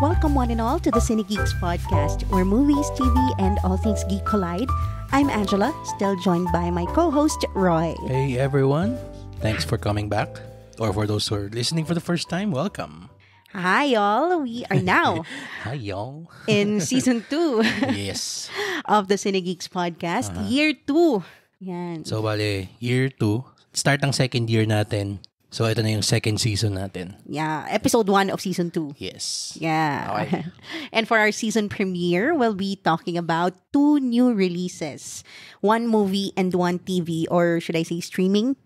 Welcome one and all to the Cine Geeks podcast, where movies, TV, and all things geek collide. I'm Angela, still joined by my co-host, Roy. Hey everyone, thanks for coming back. Or for those who are listening for the first time, welcome. Hi y'all, we are now Hi y'all. in season 2 Yes. of the Cine Geeks podcast, year 2. Yan. So bale, year 2, start ng second year natin. So ito na yung second season natin. Yeah, episode 1 of season 2. Yes. Yeah. Okay. And for our season premiere, we'll be talking about 2 new releases. 1 movie and 1 TV, or should I say streaming?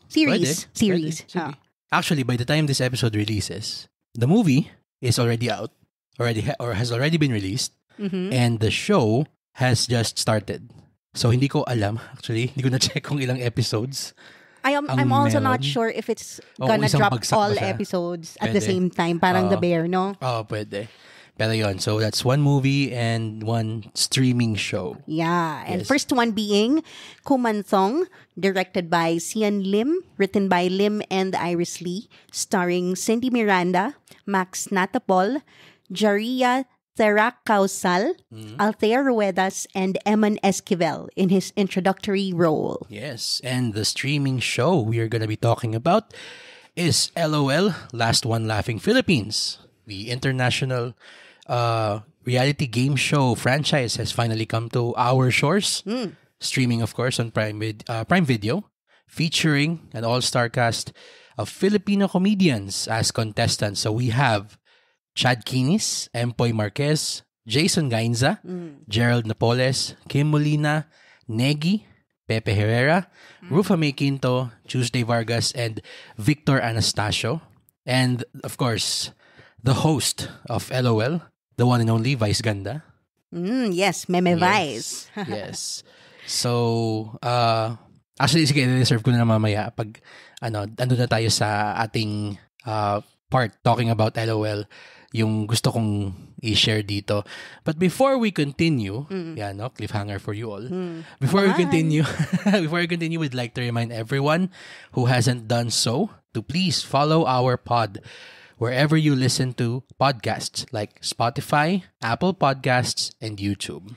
Series. Pwede. Series. Sige. Actually, by the time this episode releases, the movie is already out, or has already been released, and the show has just started. So hindi ko alam, actually, hindi ko na-check kung ilang episodes. I'm also not meron. sure if it's Oo, gonna isang drop bagsak all ba siya? episodes at the Pwede. same time. Parang The Bear, no? Oh, pwede. Pero yun, so that's 1 movie and 1 streaming show. Yeah. And Yes. first one being Kumantong, directed by Sian Lim, written by Lim and Iris Lee, starring Cindy Miranda, Max Natapol, Jaria Terracausal, Althea Ruedas, and Eman Esquivel in his introductory role. Yes, and the streaming show we are going to be talking about is LOL, Last One Laughing Philippines. The international reality game show franchise has finally come to our shores. Streaming, of course, on Prime Video, featuring an all-star cast of Filipino comedians as contestants. So we have Chad Kinis, Empoy Marquez, Jason Gainza, Gerald Napoles, Kim Molina, Negi, Pepe Herrera, Rufa May Quinto, Tuesday Vargas, and Victor Anastasio. And, of course, the host of LOL, the one and only Vice Ganda. Yes, Meme Vice. Yes. So, actually, sige, reserve ko na mamaya pag, ando na tayo sa ating part talking about LOL, yung gusto kong i-share dito. But before we continue, cliffhanger for you all. Before we continue, we'd like to remind everyone who hasn't done so to please follow our pod wherever you listen to podcasts like Spotify, Apple Podcasts, and YouTube.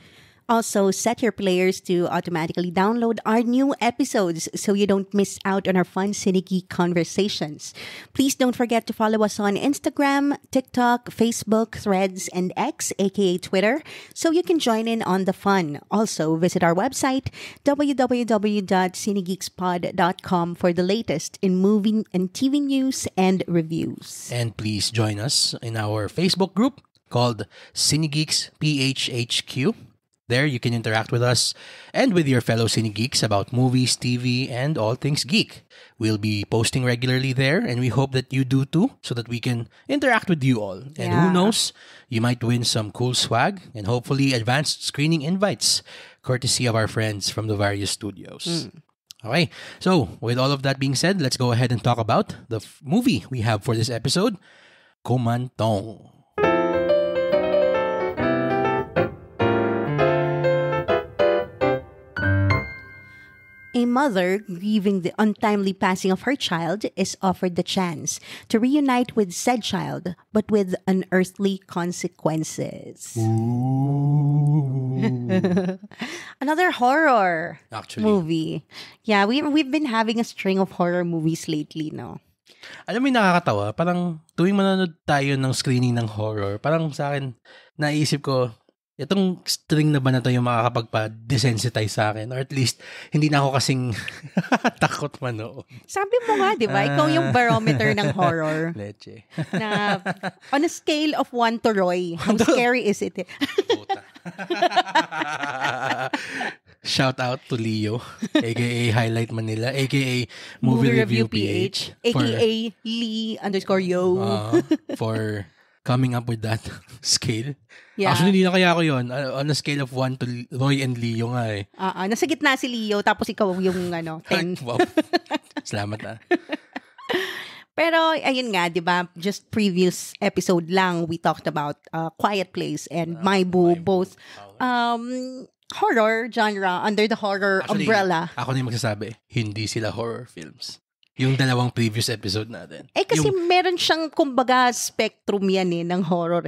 Also, set your players to automatically download our new episodes so you don't miss out on our fun Cine Geek conversations. Please don't forget to follow us on Instagram, TikTok, Facebook, Threads, and X, aka Twitter, so you can join in on the fun. Also, visit our website, www.cinegeekspod.com, for the latest in movie and TV news and reviews. And please join us in our Facebook group called CineGeeks PHHQ. There, you can interact with us and with your fellow Cine Geeks about movies, TV, and all things geek. We'll be posting regularly there, and we hope that you do too, so that we can interact with you all. And who knows, you might win some cool swag and hopefully advanced screening invites, courtesy of our friends from the various studios. Okay, so with all of that being said, let's go ahead and talk about the movie we have for this episode, Kumantong. A mother grieving the untimely passing of her child is offered the chance to reunite with said child, but with unearthly consequences. Another horror movie. Yeah, we've been having a string of horror movies lately, no? Alam mo yung nakakatawa, parang tuwing manonood tayo ng screening ng horror, parang sa akin, naisip ko, itong string na ba na to yung makakapagpa-desensitize sa akin? Or at least, hindi na ako kasing takot manood. Sabi mo nga, di ba? Ikaw yung barometer ng horror. Leche. Na, on a scale of 1 to Roy, how scary is it? Puta. Shout out to Leo, aka Highlight Manila, aka Movie Review PH. Aka Lee_yo. For coming up with that scale. Yeah. Actually, hindi na kaya ako yun. On a scale of 1 to Roy and Leo nga eh. Nasa gitna si Leo, tapos ikaw yung 10. Wow. Salamat Pero, ayun nga, di ba? Just previous episode lang, we talked about Quiet Place and My Boo, both horror genre under the horror Actually, umbrella. Ako na yung magsasabi, hindi sila horror films. yung dalawang previous episode natin. Kasi meron siyang, kumbaga, spectrum yan ng horror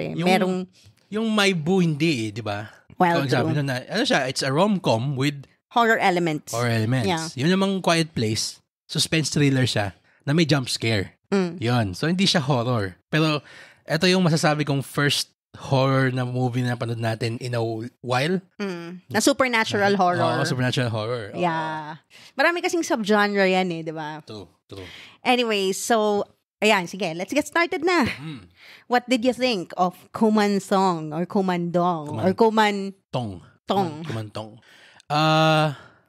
Yung My Boo hindi di ba? Well, sabi na, it's a rom-com with horror elements. Yeah. Yun namang Quiet Place, suspense thriller siya, na may jump scare. Yun. So, hindi siya horror. Pero, ito yung masasabi kong first horror na movie na napanood natin in a while. Na supernatural horror. Supernatural horror. Yeah. Marami kasing subgenre yan di ba? True. Anyway, so, ayan, sige, let's get started na. What did you think of Kuman Song or Kumandong or Kuman Tong? Kumantong.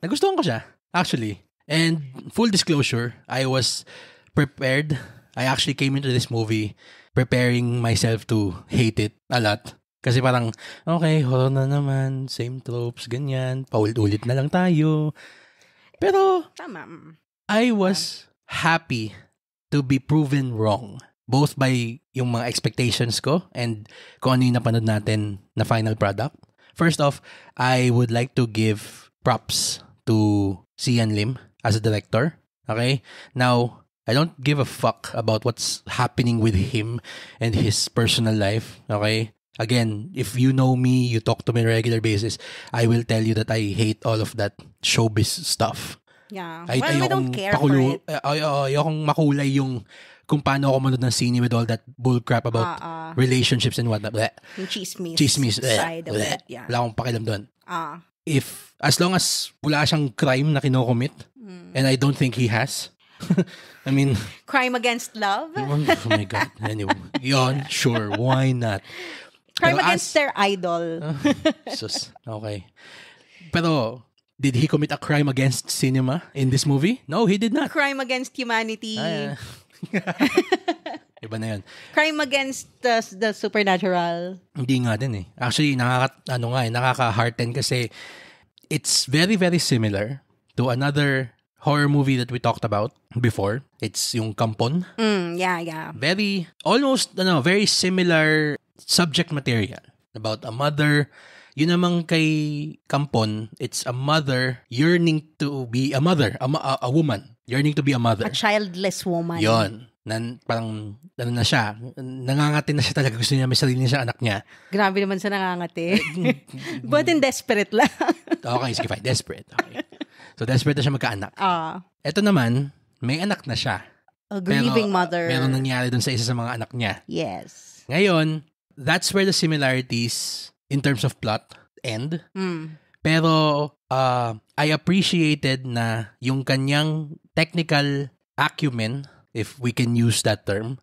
Nagustuhan ko siya, actually. And full disclosure, I was prepared. I actually came into this movie preparing myself to hate it a lot. Kasi parang, okay, horror na naman, same tropes, ganyan, paulit-ulit na lang tayo. Pero, tama. I was happy to be proven wrong. Both by yung mga expectations ko and kung ano yung napanood natin na final product. First off, I would like to give props to Sian Lim as a director. Okay? Now, I don't give a fuck about what's happening with him and his personal life. Okay? Again, if you know me, you talk to me on a regular basis, I will tell you that I hate all of that showbiz stuff. Yeah. We don't care for it. Ayokong makulay yung kung paano ako manood ng sine with all that bullcrap about relationships and whatnot. Yung chismis side of it. Yeah. Wala akong pakialam doon. As long as wala siyang crime na kinocommit, and I don't think he has, I mean... Crime against love? Oh my God. Anyway, yun, sure, why not? Crime against their idol. Okay. Pero, did he commit a crime against cinema in this movie? No, he did not. Crime against humanity. Iba na yun. Crime against the supernatural. Hindi nga din Actually, nakaka-hearten kasi it's very, very similar to another horror movie that we talked about before. It's yung Kampon. Yeah. Very similar subject material about a mother. Yun namang kay Kampon, it's a mother yearning to be a mother, a woman yearning to be a mother. A childless woman. Yun. Parang, na siya, nangangati na siya talaga. Gusto niya may sarili niya anak niya. Grabe naman sa nangangati. But in desperate lang. Okay, sige, fine. Desperate. Okay. So, desperate na siya magkaanak. Ito naman, may anak na siya. A grieving mother. Meron nangyari dun sa isa sa mga anak niya. Yes. Ngayon, that's where the similarities in terms of plot end. Pero, I appreciated na yung kanyang technical acumen, if we can use that term,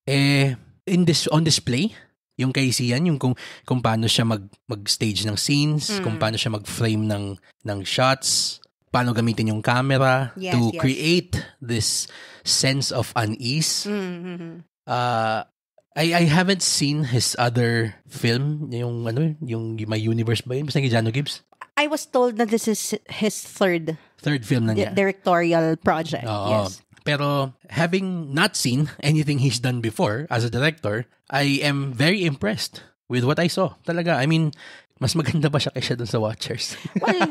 on display. Yung kay Sian, yung kung paano siya mag-stage ng scenes, kung paano siya mag-frame ng shots, paano gamitin yung camera to create this sense of unease. I haven't seen his other film, yung My Universe ba yun? Basta kay Jano Gibbs? I was told that this is his third film na niya. Directorial project. Yes. Pero having not seen anything he's done before as a director, I am very impressed with what I saw. Talaga, I mean, mas maganda ba siya kaysa dun sa Watchers? Well,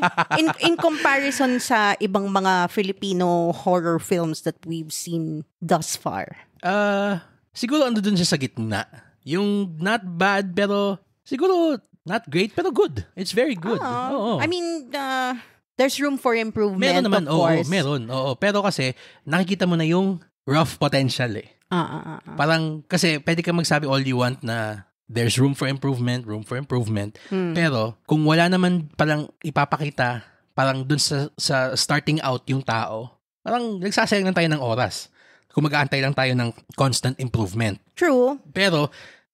in comparison sa ibang mga Filipino horror films that we've seen thus far. Siguro ando dun siya sa gitna. Yung not bad, pero siguro not great, pero good. It's very good. I mean, there's room for improvement, meron naman, of course. Meron. Pero kasi, nakikita mo na yung rough potential Parang, kasi pwede ka magsabi all you want na there's room for improvement. Pero, kung wala naman palang ipapakita, parang dun sa starting out yung tao, parang nagsasayang lang tayo ng oras. Kung mag-aantay lang tayo ng constant improvement. True. Pero,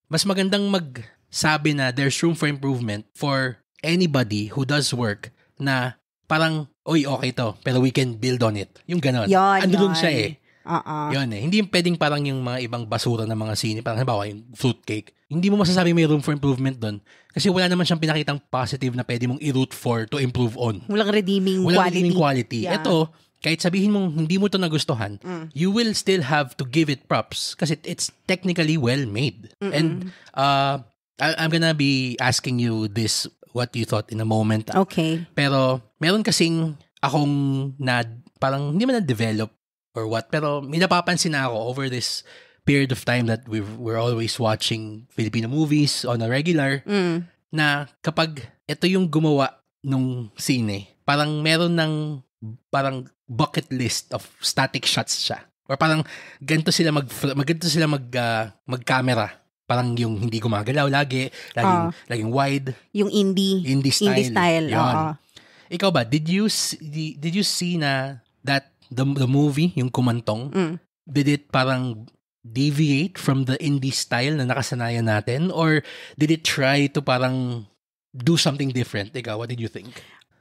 mas magandang magsabi na there's room for improvement for anybody who does work na parang, okay to, pero we can build on it. Yung ganon. Andun siya Yun Hindi yung pwedeng parang yung mga ibang basura ng mga sine. Parang halimbawa yung fruitcake. Hindi mo masasabi may room for improvement doon. Kasi wala naman siyang pinakitang positive na pwede mong i-root for to improve on. Walang redeeming quality. Yeah. Ito, kahit sabihin mong hindi mo to nagustuhan, you will still have to give it props kasi it's technically well made. And I'm gonna be asking you this, what you thought in a moment. Okay. Pero meron kasing akong parang hindi man na-develop or what. Pero may napapansin na ako over this period of time that we're always watching Filipino movies on a regular, na kapag ito yung gumawa nung sine, parang meron ng parang bucket list of static shots siya. Or parang ganito sila mag-camera. Parang yung hindi gumagalaw laging wide. Yung indie style. Yun. Ikaw ba, did you see na that the movie, yung Kumantong, did it parang deviate from the indie style na nakasanayan natin, or did it try to parang do something different? Ikaw, what did you think?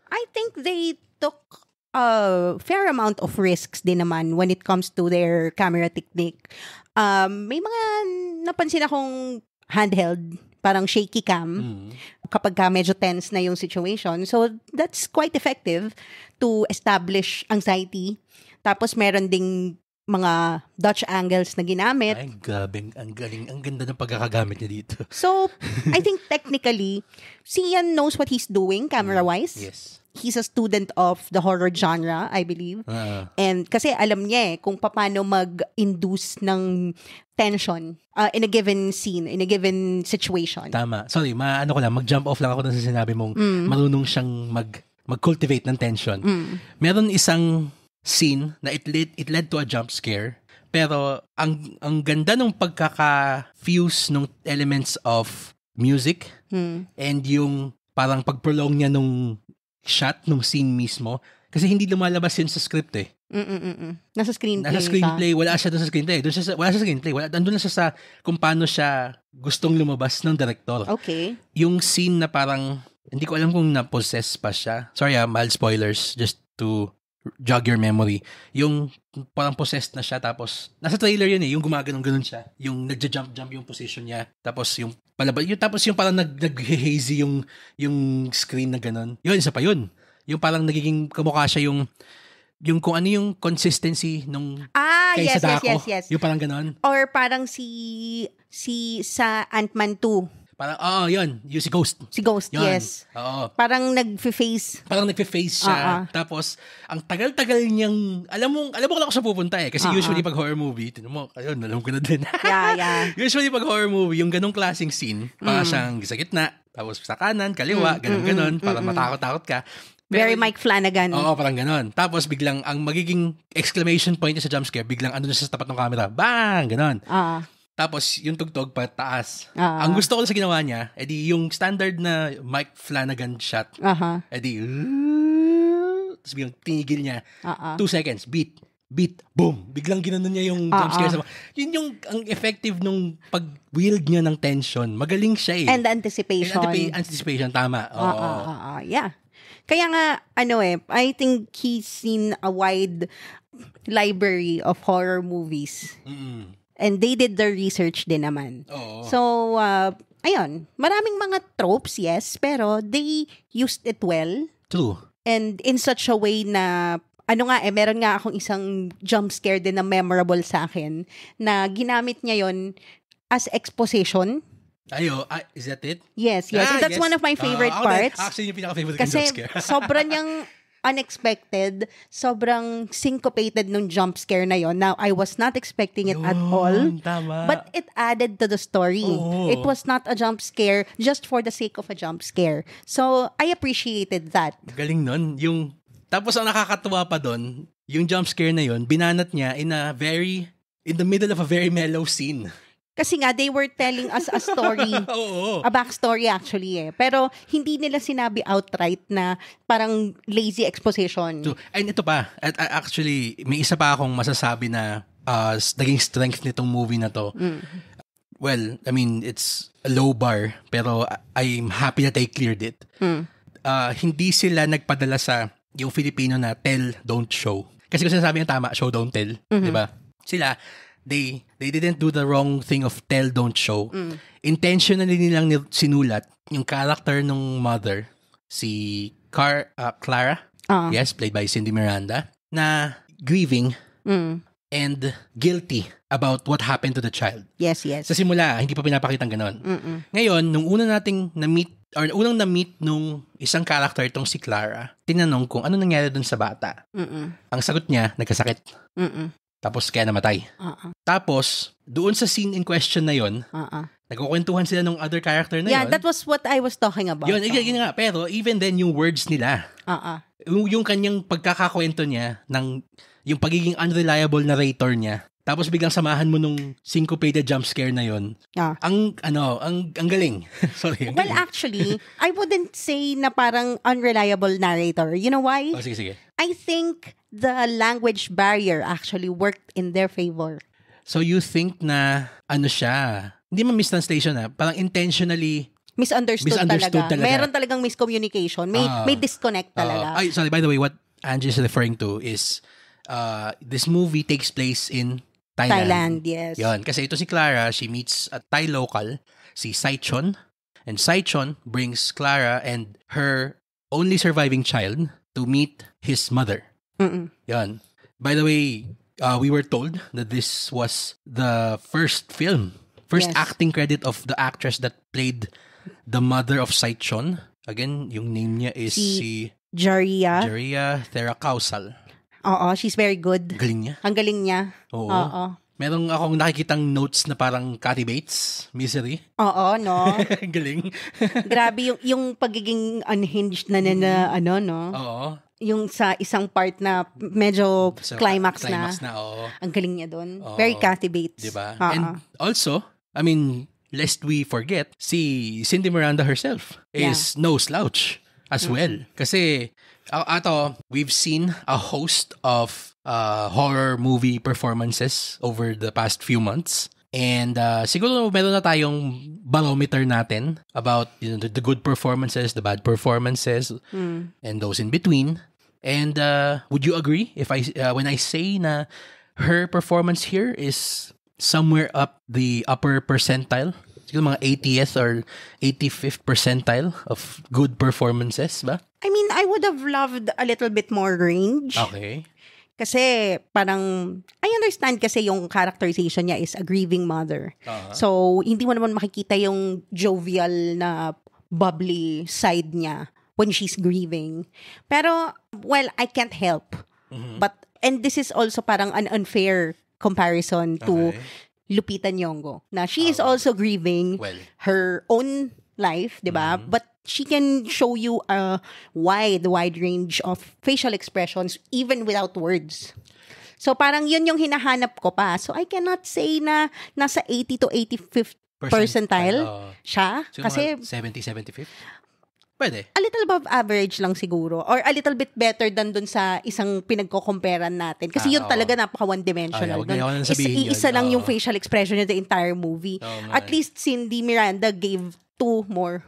I think they took a fair amount of risks din naman when it comes to their camera technique. May mga napansin akong handheld, parang shaky cam, kapag ka medyo tense na yung situation. So, that's quite effective to establish anxiety. Tapos, meron ding mga Dutch angles na ginamit. Ay, grabe. Ang galing. Ang ganda ng pagkakagamit niya dito. So, I think technically, si Ian knows what he's doing camera-wise. Yes. He's a student of the horror genre, I believe. And kasi alam niya kung paano mag-induce ng tension in a given scene, in a given situation. Tama. Sorry, mag-jump off lang ako dun sa sinabi mong marunong siyang mag-cultivate ng tension. Meron isang scene na it led to a jump scare, pero ang ganda ng pagkaka-fuse ng elements of music and yung parang pag-prolong niya nung shot nung scene mismo, kasi hindi lumalabas yun sa script eh. Nasa screenplay. Wala siya doon sa screenplay. Wala siya sa screenplay. Andun na siya sa kung paano siya gustong lumabas ng director. Okay. Yung scene na parang, hindi ko alam kung na-possess pa siya. Sorry mild spoilers, just to jog your memory. Yung parang possessed na siya, tapos nasa trailer yun eh, yung gumaganon-ganon siya. Yung nagja-jump yung position niya. Tapos yung tapos yung parang nag-hazy yung screen na ganon. Yun, isa pa yun. Yung parang nagiging kamukha siya yung kung ano yung consistency nung kay Sadako. Yes. Yung parang ganon. Or parang si sa Ant-Man 2. Parang, yun. Yung si Ghost. Si Ghost, yun. yes. Oo. Parang nag-face siya. Tapos, ang tagal-tagal niyang, alam mo kung ako siya pupunta eh. Kasi usually pag horror movie, tinan mo, ayun, alam ko na din. Yeah. Usually pag horror movie, yung ganong klaseng scene, parang siyang sa gitna, tapos sa kanan, kaliwa, ganon, para matakot-takot ka. Pero, very Mike Flanagan. Oo, parang ganon. Tapos biglang, ang magiging exclamation point niya sa jumpscare, biglang ano na siya sa tapat ng camera. Bang! Ganon. Tapos, yung tugtog pataas. Ang gusto ko sa ginawa niya, edi yung standard na Mike Flanagan shot, edi, tapos biglang tinigil niya, 2 seconds, beat, boom. Biglang ginanon niya yung jump scare. Yun yung ang effective nung pag-wield niya ng tension. Magaling siya eh. And anticipation. Anticipation, tama. Yeah. Kaya nga, I think he's seen a wide library of horror movies. And they did their research din naman. So, ayun. Maraming mga tropes, yes. Pero they used it well. True. And in such a way na, meron nga akong isang jump scare din na memorable sa akin na ginamit niya yon as exposition. Is that it? Yes. That's one of my favorite parts. Actually, yung pinaka-favorite kong jump scare. Kasi sobrang niyang unexpected, sobrang syncopated nung jump scare na yon. Now, I was not expecting it at all. Tama. But it added to the story. It was not a jump scare just for the sake of a jump scare. So, I appreciated that. Galing nun. Tapos ang nakakatuwa pa doon, yung jump scare na yon, binanat niya in the middle of a very mellow scene. Kasi nga, they were telling us a story. A backstory actually eh. Pero hindi nila sinabi outright na parang lazy exposition. And ito pa, actually, may isa pa akong masasabi na naging strength nitong movie na to. Well, I mean, it's a low bar, pero I'm happy that I cleared it. Hindi sila nagpadala sa yung Filipino na tell, don't show. Kasi kung sinasabi ng tama, show, don't tell. Diba? Sila, they didn't do the wrong thing of tell, don't show. Intentionally nilang sinulat yung character ng mother, si Clara, yes, played by Cindy Miranda, na grieving and guilty about what happened to the child. Yes. Sa simula, hindi pa pinapakitang ganon. Ngayon, nung unang na-meet nung isang character itong si Clara, tinanong kung ano nangyari dun sa bata. Ang sagot niya, nagkasakit. Tapos kaya namatay. Tapos, doon sa scene in question na yon, nagkukwentuhan sila ng other character na Yeah, yon. that was what I was talking about. Yun nga. Pero even then, yung words nila, yung kanyang pagkakakwento niya, yung pagiging unreliable narrator niya, tapos biglang samahan mo nung syncopated jump scare na yon. Ang galing. Sorry. Well, actually, I wouldn't say na parang unreliable narrator. You know why? Oh, sige. I think the language barrier actually worked in their favor. So you think na siya, hindi man mistranslation parang intentionally misunderstood talaga. Meron talagang miscommunication. May disconnect talaga. Sorry, by the way, what Angie is referring to is this movie takes place in Thailand, yes. Yon, kasi ito si Clara, she meets a Thai local, si Saichon, and Saichon brings Clara and her only surviving child to meet his mother. Yon. By the way, we were told that this was the first acting credit of the actress that played the mother of Saichon. Again, yung name niya is si Jaria Theracausal. Oo, she's very good. Galing niya. Ang galing niya. Oo. Meron akong nakikitang notes na parang Kathy Bates, Misery. Oo, no? Galing. Grabe yung pagiging unhinged na no? Oo. Yung sa isang part na medyo climax na. Oo. Ang galing niya doon. Very Kathy Bates. Diba? And also, I mean, lest we forget, si Cindy Miranda herself is no slouch as well. Kasi we've seen a host of horror movie performances over the past few months. And siguro meron na tayong barometer natin about the good performances, the bad performances, and those in between. And would you agree if when I say na her performance here is somewhere up the upper percentile? Siguro mga 80th or 85th percentile of good performances ba? I mean, I would have loved a little bit more range. Okay. Kasi parang, I understand kasi yung characterization niya is a grieving mother. So, hindi mo naman makikita yung jovial na bubbly side niya when she's grieving. Pero, well, I can't help. And this is also parang an unfair comparison to Lupita Nyong'o. Na she is also grieving her own life, di ba? But she can show you a wide range of facial expressions even without words. So parang yun yung hinahanap ko pa. So I cannot say na nasa 80 to 85th percentile siya. So Kasi 70, 75th? Pwede. A little above average lang siguro. Or a little bit better than dun sa isang pinagko-comparean natin. Kasi yun talaga napaka one-dimensional. Isa lang yung facial expression in the entire movie. At least Cindy Miranda gave 2 more.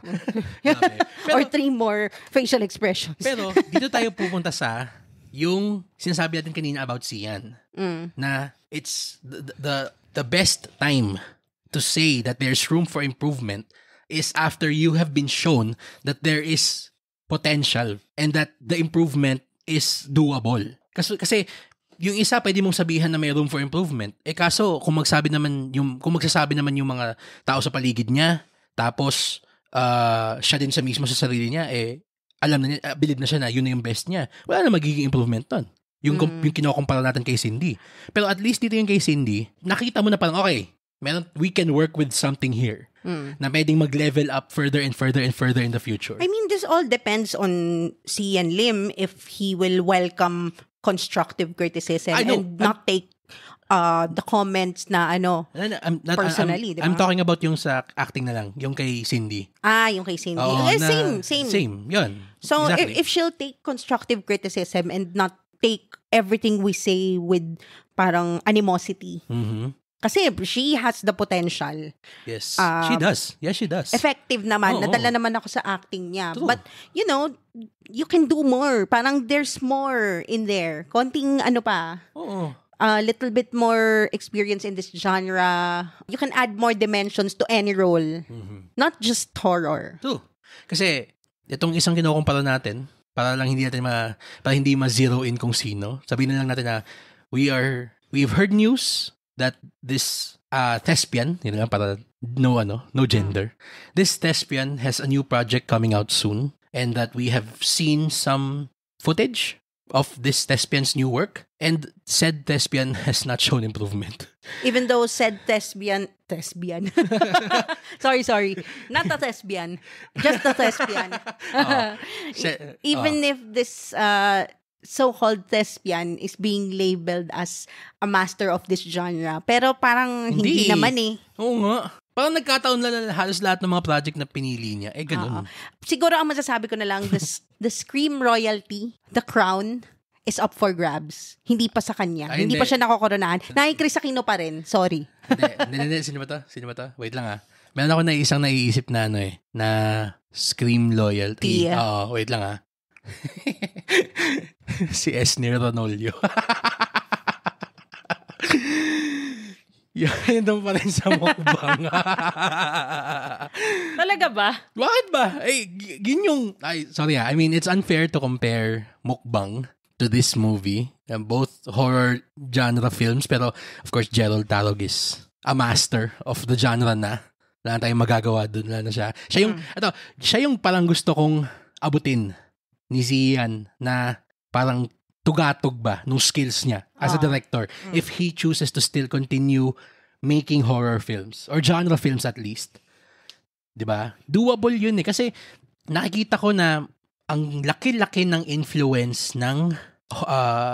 Or 3 more facial expressions. Pero dito tayo pupunta sa yung sinasabi natin kanina about Sian. Na it's the best time to say that there's room for improvement is after you have been shown that there is potential and that the improvement is doable. Kasi yung isa pwede mong sabihan na may room for improvement. Kaso kung magsasabi naman yung mga tao sa paligid niya, tapos siya din sa mismo sa sarili niya, alam na niya, believe na siya na yun na yung best niya. Wala na magiging improvement nun. Yung kinokompara natin kay Cindy. Pero at least dito yung kay Cindy, nakita mo na parang okay, we can work with something here. Na pwedeng mag-level up further and further and further in the future. I mean, this all depends on Sian Lim if he will welcome constructive criticism and not take the comments na personally, diba? I'm talking about yung sa acting na lang, yung kay Cindy. Yung kay Cindy. Same, yun. So, exactly. if she'll take constructive criticism and not take everything we say with parang animosity, kasi she has the potential. Yes, she does. Yes, she does. Effective naman. Nadala naman ako sa acting niya. True. But, you can do more. Parang there's more in there. Konting pa. A little bit more experience in this genre. You can add more dimensions to any role. Not just horror. True. Kasi, itong isang kinukumpara natin, para hindi ma-zero in kung sino, sabihin na lang natin na we've heard news that this thespian, yun lang para no gender. This thespian has a new project coming out soon and that we have seen some footage of this thespian's new work, and said thespian has not shown improvement. Even though said thespian. sorry. Not a thespian. Just a thespian. Even if this so-called thespian is being labeled as a master of this genre. Pero parang hindi naman eh. Oo nga. Parang nagkataon lang halos lahat ng mga project na pinili niya. Ganun. Siguro ang masasabi ko na lang, the Scream royalty, the crown, is up for grabs. Hindi pa sa kanya. Hindi pa siya nakokoronahan. Chris Aquino pa rin. Sorry. Hindi. Sino ba to? Wait lang Meron ako na isang naiisip na na Scream loyalty. Oo, wait lang Si Esner Ranolio. Yan daw pa rin sa mukbang. Talaga ba? Bakit ba? Sorry I mean, it's unfair to compare mukbang to this movie. Both horror genre films. Pero, of course, Gerald Tarog is a master of the genre na. Wala na tayong magagawa dun. Wala na siya. Siya yung parang gusto kong abutin ni Zian na parang tugatog ba nung skills niya as a director if he chooses to still continue making horror films or genre films at least. 'Di ba? Doable yun kasi nakikita ko na ang laki-laki ng influence ng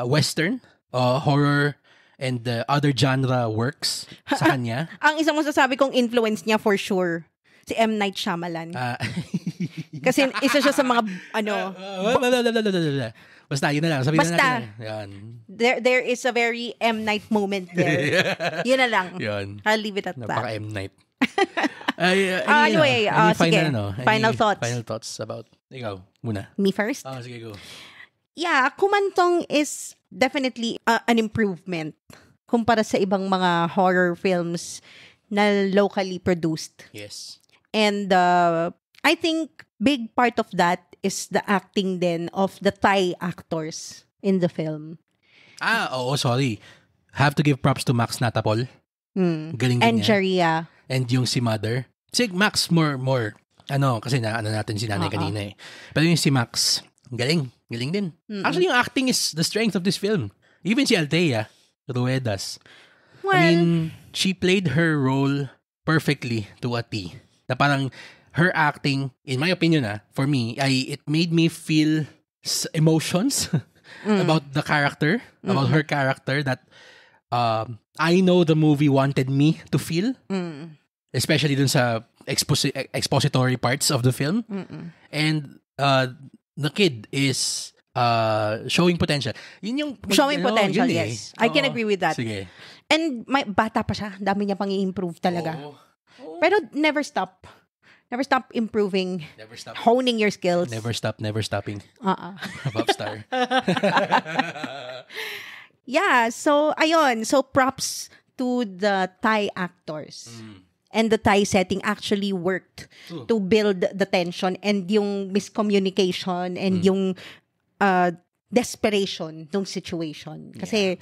western, horror and other genre works sa kanya. Ang isang masasabi kong influence niya for sure si M. Night Shyamalan. Kasi isa siya sa mga Basta, yun na lang. Sabihin na natin. Yan. There is a very M. Night moment there. Yun na lang. Yun. I'll leave it at that. Napaka M. Night. Anyway, sige. Final thoughts. Final thoughts about, ikaw, muna. Me first? Sige, go. Yeah, Kumantong is definitely an improvement kumpara sa ibang mga horror films na locally produced. Yes. And I think big part of that is the acting then of the Thai actors in the film. Sorry. Have to give props to Max Natapol. Galing and niya. Jaria. And yung si Mother. Si Max more, kasi natin si nanay kanina eh. Pero yung si Max, galing din. Actually, yung acting is the strength of this film. Even si Althea Ruedas. Well, I mean, she played her role perfectly to a T. Na parang her acting, in my opinion, for me, it made me feel emotions about the character, about her character that I know the movie wanted me to feel, especially dun sa expository parts of the film. And the kid is showing potential. Yun yung showing potential, yes. I can agree with that. Sige. And bata pa siya. Dami niya pang i-improve talaga. Pero never stop. Never stop improving. Never stop. Honing your skills. Never stopping. Popstar. Yeah, so ayun. So props to the Thai actors. And the Thai setting actually worked to build the tension and yung miscommunication and yung desperation ng situation. Kasi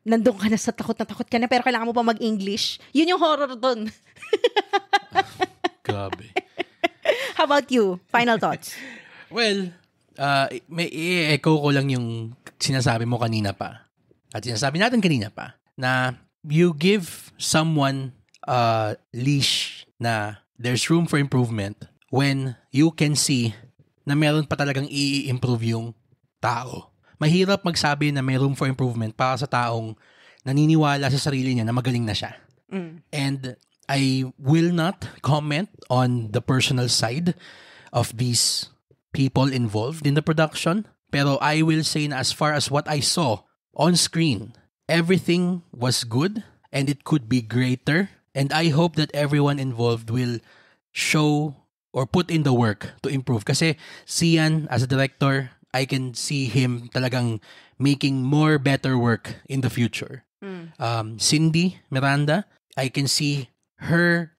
nandun ka na sa takot ka na pero kailangan mo pa mag-English. Yun yung horror dun. Grabe. How about you? Final thoughts? Well, may i-echo ko lang yung sinasabi mo kanina pa. At sinasabi natin kanina pa na you give someone a leash na there's room for improvement when you can see na meron pa talagang i-improve yung tao. Mahirap magsabi na may room for improvement para sa taong naniniwala sa sarili niya na magaling na siya. And I will not comment on the personal side of these people involved in the production. Pero I will say na as far as what I saw on screen, everything was good and it could be greater. And I hope that everyone involved will show or put in the work to improve. Kasi Sian, as a director, I can see him talagang making more better work in the future. Cindy Miranda, I can see her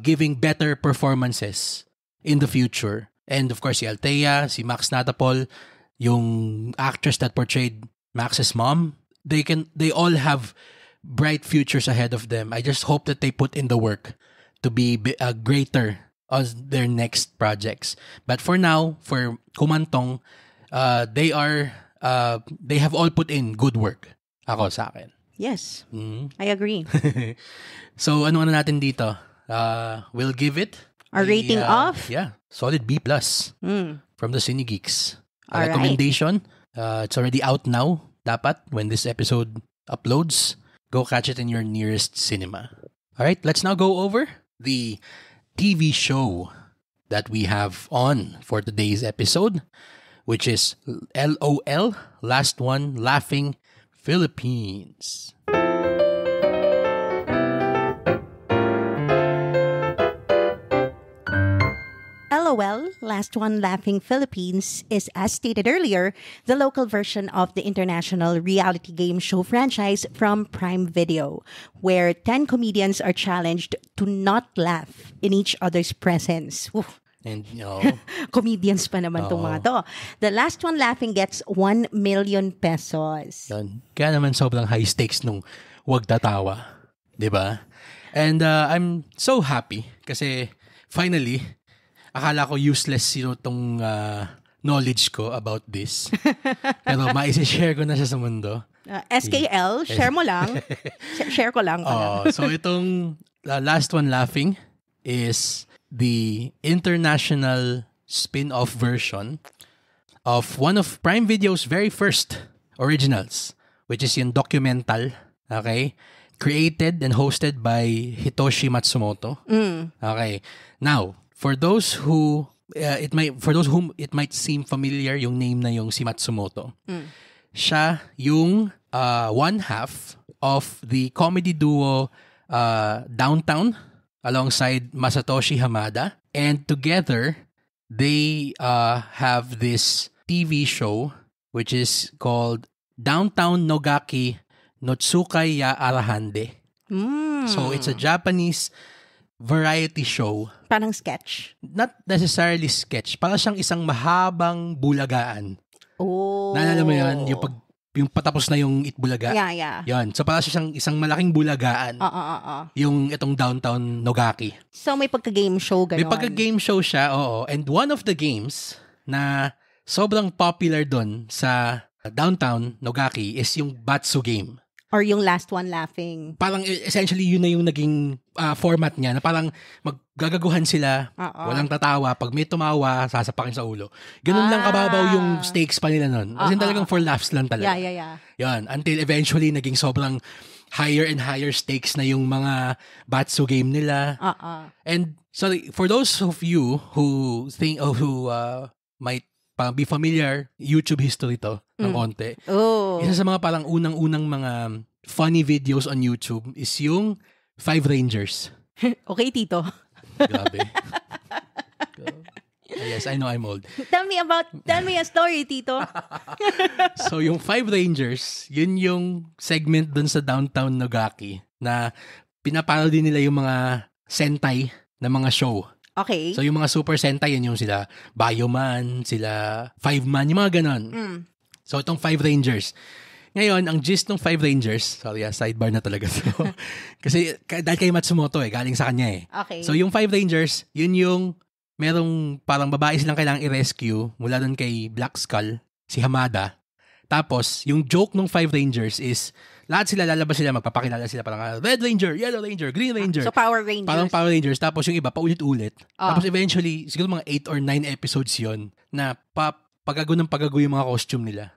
giving better performances in the future. And of course, si Althea, si Max Natapol, yung actress that portrayed Max's mom, they all have bright futures ahead of them. I just hope that they put in the work to be greater on their next projects. But for now, for Kumantong, they are they have all put in good work. Ako sa akin. Yes, I agree. So, ano natin dito? We'll give it a rating of? Yeah, solid B+. From the Cine Geeks. All right. Recommendation, it's already out now. Dapat, when this episode uploads, go catch it in your nearest cinema. All right, let's now go over the TV show that we have on for today's episode, which is LOL, Last One Laughing Philippines. LOL, Last One Laughing Philippines, is, as stated earlier, the local version of the international reality game show franchise from Prime Video, where 10 comedians are challenged to not laugh in each other's presence. Oof. And, Comedians pa naman itong mga to. The Last One Laughing gets 1 million pesos. Yun. Kaya naman sobrang high stakes nung wag tatawa. Diba? And I'm so happy kasi finally, akala ko useless tong knowledge ko about this. Pero maisi-share ko na siya sa mundo. SKL, share mo lang. Share ko lang. So itong Last One Laughing is the international spin-off version of one of Prime Video's very first originals, which is yung documental, okay? Created and hosted by Hitoshi Matsumoto. Okay. Now, for those whom it might seem familiar yung name na yung si Matsumoto. Siya yung one half of the comedy duo Downtown alongside Masatoshi Hamada, and together they have this TV show which is called Downtown Nogaki Notsukai ya Arahande. So it's a Japanese variety show. Parang sketch. Not necessarily sketch. Parang siyang isang mahabang bulagaan. Oh. Naalala mo yun? Yung patapos na yung Itbulaga. Yeah. Yun. So parang siyang isang malaking bulagaan. Yung itong Downtown Nogaki. So may pagka-game show gano'n. May pagka-game show siya, oo. And one of the games na sobrang popular dun sa Downtown Nogaki is yung Batsu game. Or yung Last One Laughing. Parang essentially yun na yung naging format niya na parang maggagaguhan sila, walang tatawa, pag may tumawa, sasapakin sa ulo. Ganun lang kababaw yung stakes pa nila nun. Kasi talagang for laughs lang talaga. Yeah. Yan, until eventually naging sobrang higher and higher stakes na yung mga Batsu game nila. And so for those of you who think might be familiar, YouTube history to ng konti. Isa sa mga parang unang-unang mga funny videos on YouTube is yung Five Rangers. Okay, Tito. Grabe. Yes, I know I'm old. Tell me a story, Tito. So yung Five Rangers, yun yung segment dun sa Downtown Nogaki na pinaparody nila yung mga Sentai na mga show. Okay. So yung mga Super Sentai, yun yung sila Bioman, sila Five Man, yung mga ganon. So itong Five Rangers. Ngayon, ang gist ng Five Rangers, sorry, sidebar na talaga to. Kasi dahil kay Matsumoto galing sa kanya Okay. So yung Five Rangers, yun yung merong parang babae silang kailangang i-rescue mula dun kay Black Skull, si Hamada. Tapos, yung joke ng Five Rangers is, lahat sila lalabas sila, magpapakilala sila parang Red Ranger, Yellow Ranger, Green Ranger. So Power Rangers. Parang Power Rangers. Tapos yung iba, paulit-ulit. Tapos eventually, siguro mga 8 or 9 episodes yon na pagago yung mga costume nila.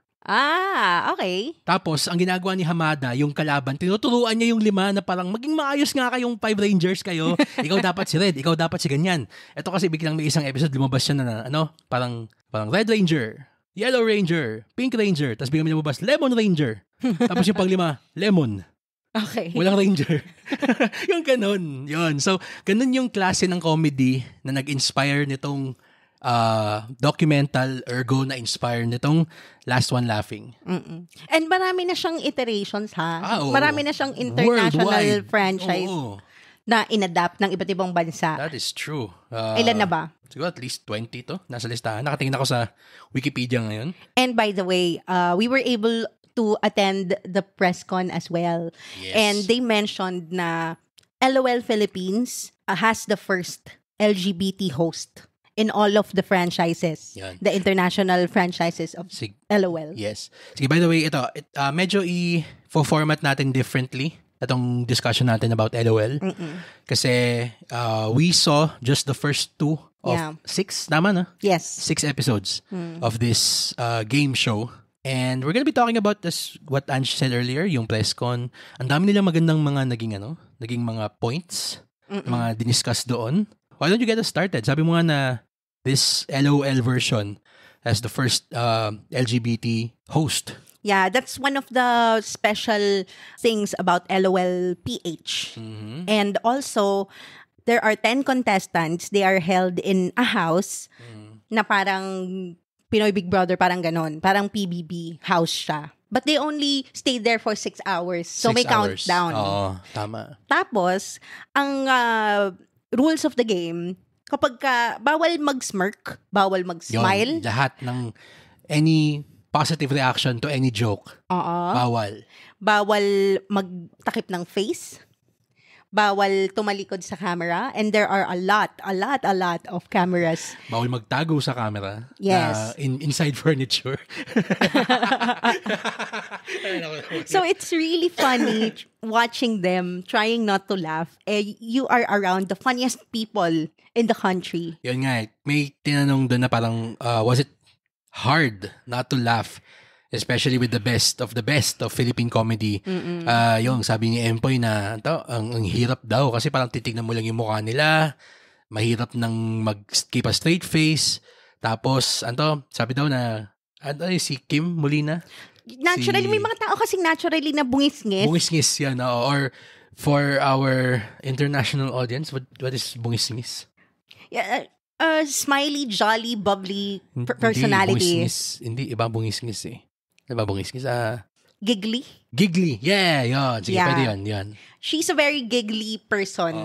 Okay. Tapos, ang ginagawa ni Hamada, yung kalaban, tinuturuan niya yung 5 na parang maging maayos nga kayong Five Rangers kayo. Ikaw dapat si Red, ikaw dapat si ganyan. Ito kasi biglang may isang episode, lumabas siya na parang Red Ranger, Yellow Ranger, Pink Ranger, tapos biglang lumabas, Lemon Ranger. Tapos yung pang-5, Lemon. Okay. Walang Ranger. Yung ganun. Yun. So, ganun yung klase ng comedy na nag-inspire nitong documental, ergo na inspire nitong Last One Laughing. And marami na siyang iterations, ha? Oo. Marami na siyang international Worldwide. franchise na inadapt ng iba't ibang bansa. That is true. Ilan na ba? Siguro at least 20 to. Nasa listahan. Nakatingin ako sa Wikipedia ngayon. And by the way, we were able to attend the press con as well. Yes. And they mentioned na LOL Philippines has the first LGBT host. in all of the franchises. Yan. The international franchises of LOL. Yes. Sige, by the way, medyo i-format natin differently itong discussion natin about LOL. Kasi we saw just the first 2 of 6, tama na? Yes. 6 episodes of this game show. And we're gonna be talking about this, what Ange said earlier, yung PressCon. Ang dami nilang magandang mga naging mga points, mga diniscuss doon. Why don't you get us started? Sabi mo nga na this LOL version has the first LGBT host. Yeah, that's one of the special things about LOL PH. And also, there are 10 contestants. They are held in a house na parang Pinoy Big Brother, parang ganon. Parang PBB house siya. But they only stayed there for 6 hours. So 6 may hours. countdown. Oo, tama. Tapos, ang rules of the game, kapag bawal mag-smirk, bawal mag-smile. Yun, lahat ng any positive reaction to any joke. Bawal. Bawal magtakip ng face. Bawal tumalikod sa camera. And there are a lot of cameras. Bawal magtago sa camera. Yes. Inside furniture. So it's really funny watching them trying not to laugh. You are around the funniest people in the country. Yun nga, may tinanong doon na parang, was it hard not to laugh? Especially with the best of Philippine comedy. Yung sabi ni Empoy na ang hirap daw kasi parang titignan mo lang yung mukha nila. Mahirap nang mag-keep a straight face. Tapos, sabi daw na, si Kim Molina? Naturally, may mga tao kasing naturally na bungis-ngis. Bungis-ngis yan. Or for our international audience, what is bungis-ngis? Yeah, smiley, jolly, bubbly personality. Hindi, iba bungis-ngis eh. Diba bungis-ngis? Giggly? Giggly. Yeah, yun. Sige, pwede yun. She's a very giggly person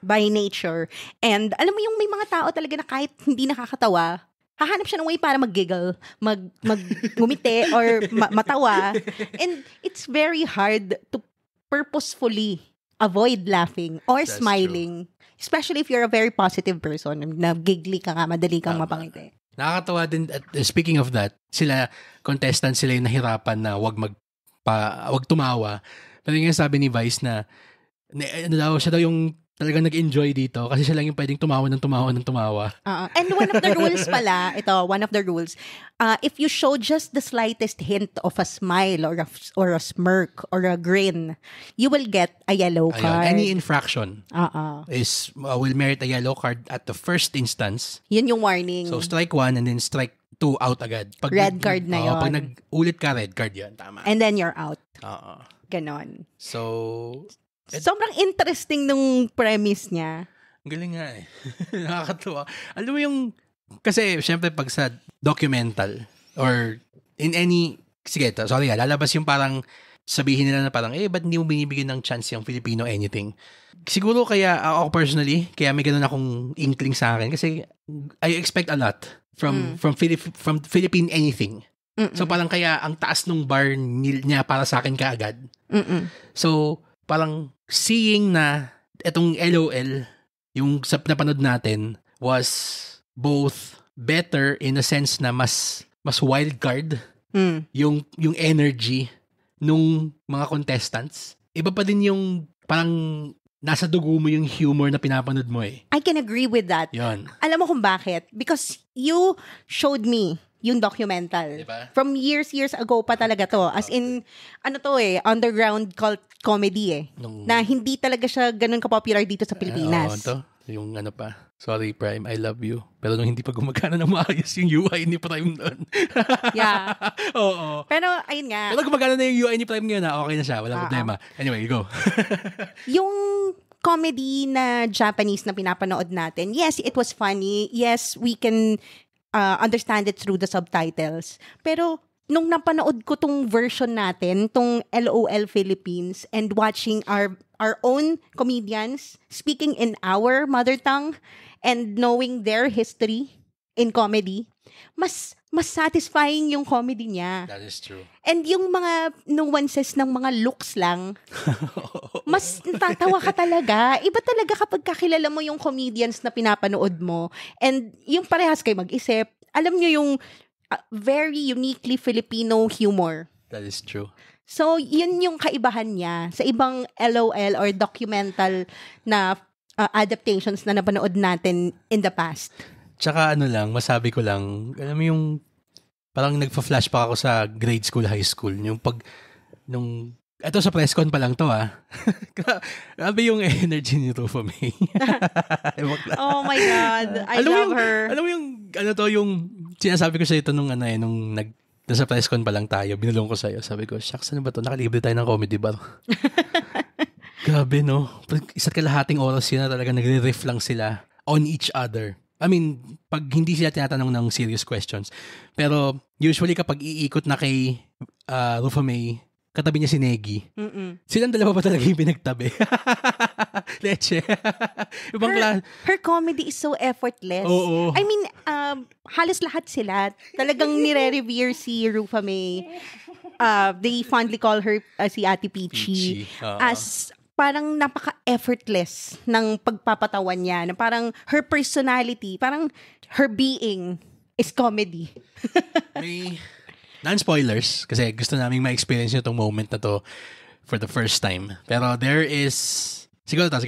by nature. And alam mo yung may mga tao talaga na kahit hindi nakakatawa, hahanap siya ng way para mag-giggle, ngumiti or matawa. And it's very hard to purposefully avoid laughing or That's smiling. True. Especially if you're a very positive person, na giggly ka nga, madali kang mapangiti. Nakakatawa din, speaking of that, contestants sila yung nahirapan na wag tumawa. Pero yung sabi ni Vice na siya daw yung talagang nag-enjoy dito kasi siya lang yung pwedeng tumawa. And one of the rules pala, if you show just the slightest hint of a smile or a smirk or a grin, you will get a yellow card. Any infraction will merit a yellow card at the first instance. Yun yung warning. So strike 1 and then strike 2 out agad. Red card na yun. Pag nag-ulit ka, red card yun. Tama. And then you're out. Ganon. So sobrang interesting nung premise niya. Ang galing nga eh. Nakakatuwa. Alam mo yung, kasi syempre pag sa documental or in any, lalabas yung parang sabihin nila na parang, ba't hindi mo binibigyan ng chance yung Filipino anything? Siguro kaya ako personally, kaya may ganun akong inkling sa akin kasi I expect a lot from Philippine anything. So parang kaya ang taas nung bar niya para sa akin kaagad. So parang seeing na itong LOL, yung sa napanood natin, was both better in a sense na mas wild card yung energy nung mga contestants. Iba pa din yung parang nasa dugo mo yung humor na pinapanood mo eh. I can agree with that. Yun. Alam mo kung bakit? Because you showed me yung documental. Diba? From years ago pa talaga to. As in, underground cult comedy na hindi talaga siya ganun ka-popular dito sa Pilipinas. Yung sorry Prime, I love you. Pero nung hindi pa gumagana na maayos yung UI ni Prime noon. Yeah. Oo. Pero, ayun nga. Pero gumagana na yung UI ni Prime ngayon okay na siya. Walang problema. Anyway, go. Yung comedy na Japanese na pinapanood natin, yes, it was funny. Yes, we can understand it through the subtitles. Pero, nung napanood ko tong version natin, tong LOL Philippines, and watching our own comedians speaking in our mother tongue and knowing their history in comedy, mas mas satisfying yung comedy niya. That is true. And yung mga nuances ng mga looks lang, mas natatawa ka talaga. Iba talaga kapag kakilala mo yung comedians na pinapanood mo. And yung parehas kayo mag-isip. Alam nyo yung very uniquely Filipino humor. That is true. So, yun yung kaibahan niya sa ibang LOL or documental na adaptations na napanood natin in the past. Tsaka masabi ko lang, alam mo yung parang nagpa-flashback ako sa grade school, high school. Yung eto sa press con pa lang to Grabe yung energy ni Rufa May. Oh my God, I love her. Alam mo yung sinasabi ko sa ito nung nasa press con pa lang tayo, binulong ko sa'yo. Sabi ko, shucks, ano ba to? Nakalibre tayo ng comedy bar. Grabe, no? Isa't kalahating oras yun na talaga nagre-riff lang sila on each other. I mean, pag hindi sila tinatanong ng serious questions. Pero usually kapag iikot na kay Rufa May, katabi niya si Negi. Silang dalawa pa talaga yung pinagtabi. Leche. Her comedy is so effortless. Oo. I mean, halos lahat sila. Talagang nire-revere si Rufa May. They fondly call her si Ate Peachy. As parang napaka-effortless ng pagpapatawan niya. Na parang her personality, parang her being is comedy. May non-spoilers kasi gusto naming ma-experience nyo itong moment na to for the first time. Pero there is, siguro ang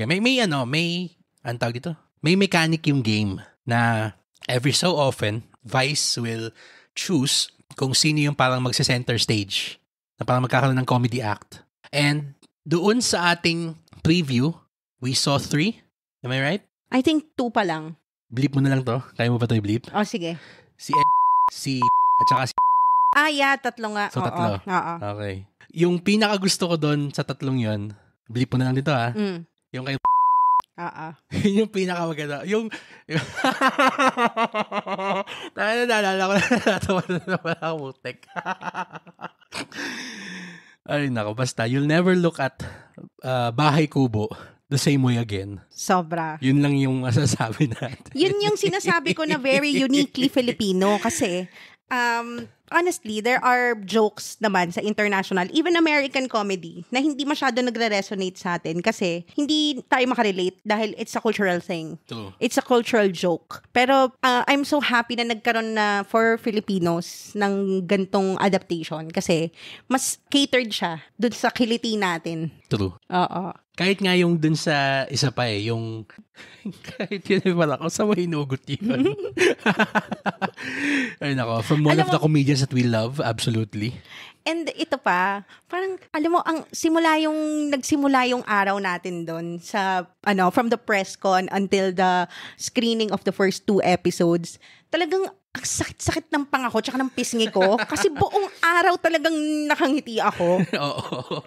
tawag dito? May mechanic yung game na every so often, Vice will choose kung sino yung parang magse-center stage na parang magkakaroon ng comedy act. And doon sa ating preview, we saw 3. Am I right? I think 2 pa lang. Bleep mo na lang to. Kaya mo ba ito i-bleep? Oh, sige. Si at saka si yeah, 3 nga. So, 3. Oo. Okay. Yung pinaka-gusto ko doon sa 3 yun, bleep mo na lang dito yung kay yun yung pinaka-maganda. Yung naalala ko na natawa na naman ako mutek. Ay, nako. Basta, you'll never look at Bahay Kubo the same way again. Sobra. Yun lang yung masasabi natin. Yun yung sinasabi ko na very uniquely Filipino kasi honestly, there are jokes naman sa international, even American comedy, na hindi masyado nagre-resonate sa atin kasi hindi tayo makarelate dahil it's a cultural thing. True. It's a cultural joke. Pero I'm so happy na nagkaroon na for Filipinos ng gantong adaptation kasi mas catered siya dun sa kiliti natin. True. Oo. Kahit nga yung dun sa isa pa yung kahit yun pala ako sa may inugot yun. Ay nako, from one of the comedians that we love, absolutely. And ito pa, parang alam mo nagsimula yung araw natin doon sa from the press con until the screening of the first 2 episodes. Talagang ang sakit-sakit ng pangako tsaka ng pisngi ko kasi buong araw talagang nakangiti ako. Oo.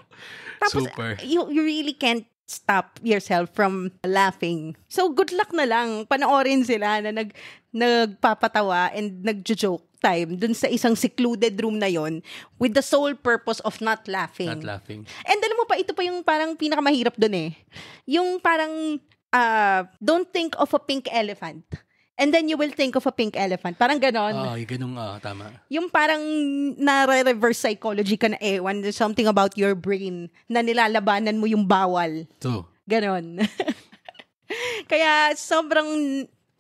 Tapos, super. You really can't stop yourself from laughing. So, good luck na lang. Panoorin sila na nagpapatawa and nagjo-joke time dun sa isang secluded room na yon with the sole purpose of not laughing. Not laughing. And alam mo pa, ito pa yung parang pinakamahirap dun eh. Yung parang, don't think of a pink elephant. And then you will think of a pink elephant. Parang ganon. Yung ganun, tama. Yung parang na-reverse psychology ka na ewan. There's something about your brain na nilalabanan mo yung bawal. True. Ganon. Kaya sobrang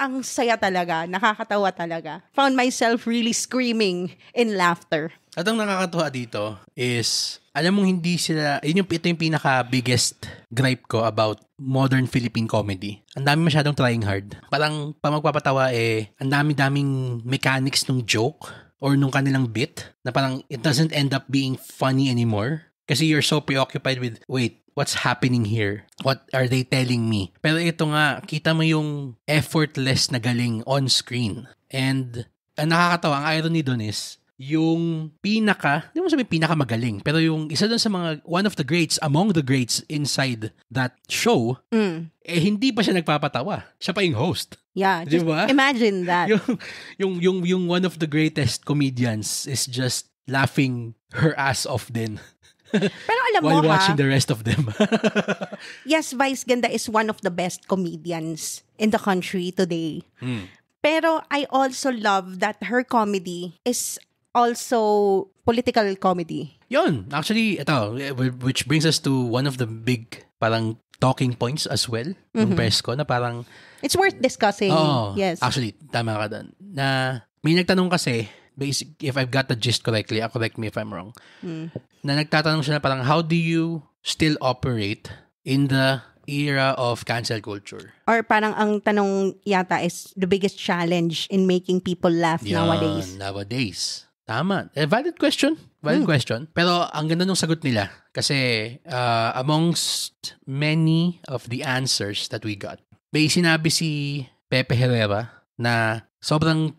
ang saya talaga. Nakakatawa talaga. Found myself really screaming in laughter. At ang nakakatuwa dito is, alam mong hindi sila, ito yung pinaka-biggest gripe ko about modern Philippine comedy. Ang dami masyadong trying hard. Parang magpapatawa ang dami-daming mechanics nung joke or nung kanilang bit na parang it doesn't end up being funny anymore. Kasi you're so preoccupied with, wait, what's happening here? What are they telling me? Pero ito nga, kita mo yung effortless na galing on screen. And ang nakakatawa, ang irony dun is, yung hindi mo sabihin magaling, pero yung isa dun sa mga, one of the greats, among the greats inside that show, hindi pa siya nagpapatawa. Siya pa yung host. Yeah, diba? Just imagine that. yung one of the greatest comedians is just laughing her ass off din. Pero alam mo while watching the rest of them. Yes, Vice Ganda is one of the best comedians in the country today. Pero I also love that her comedy is also political comedy. Yun. Actually, ito, which brings us to one of the big parang talking points as well ng press ko na parang It's worth discussing. Yes. Actually, tama ka doon. Na may nagtanong kasi, if I've got the gist correctly, correct me if I'm wrong, na nagtatanong siya na parang, how do you still operate in the era of cancel culture? Or parang ang tanong yata is the biggest challenge in making people laugh nowadays. Nowadays. Tama. Valid question. Valid question. Pero ang ganda nung sagot nila kasi amongst many of the answers that we got, may sinabi si Pepe Herrera na sobrang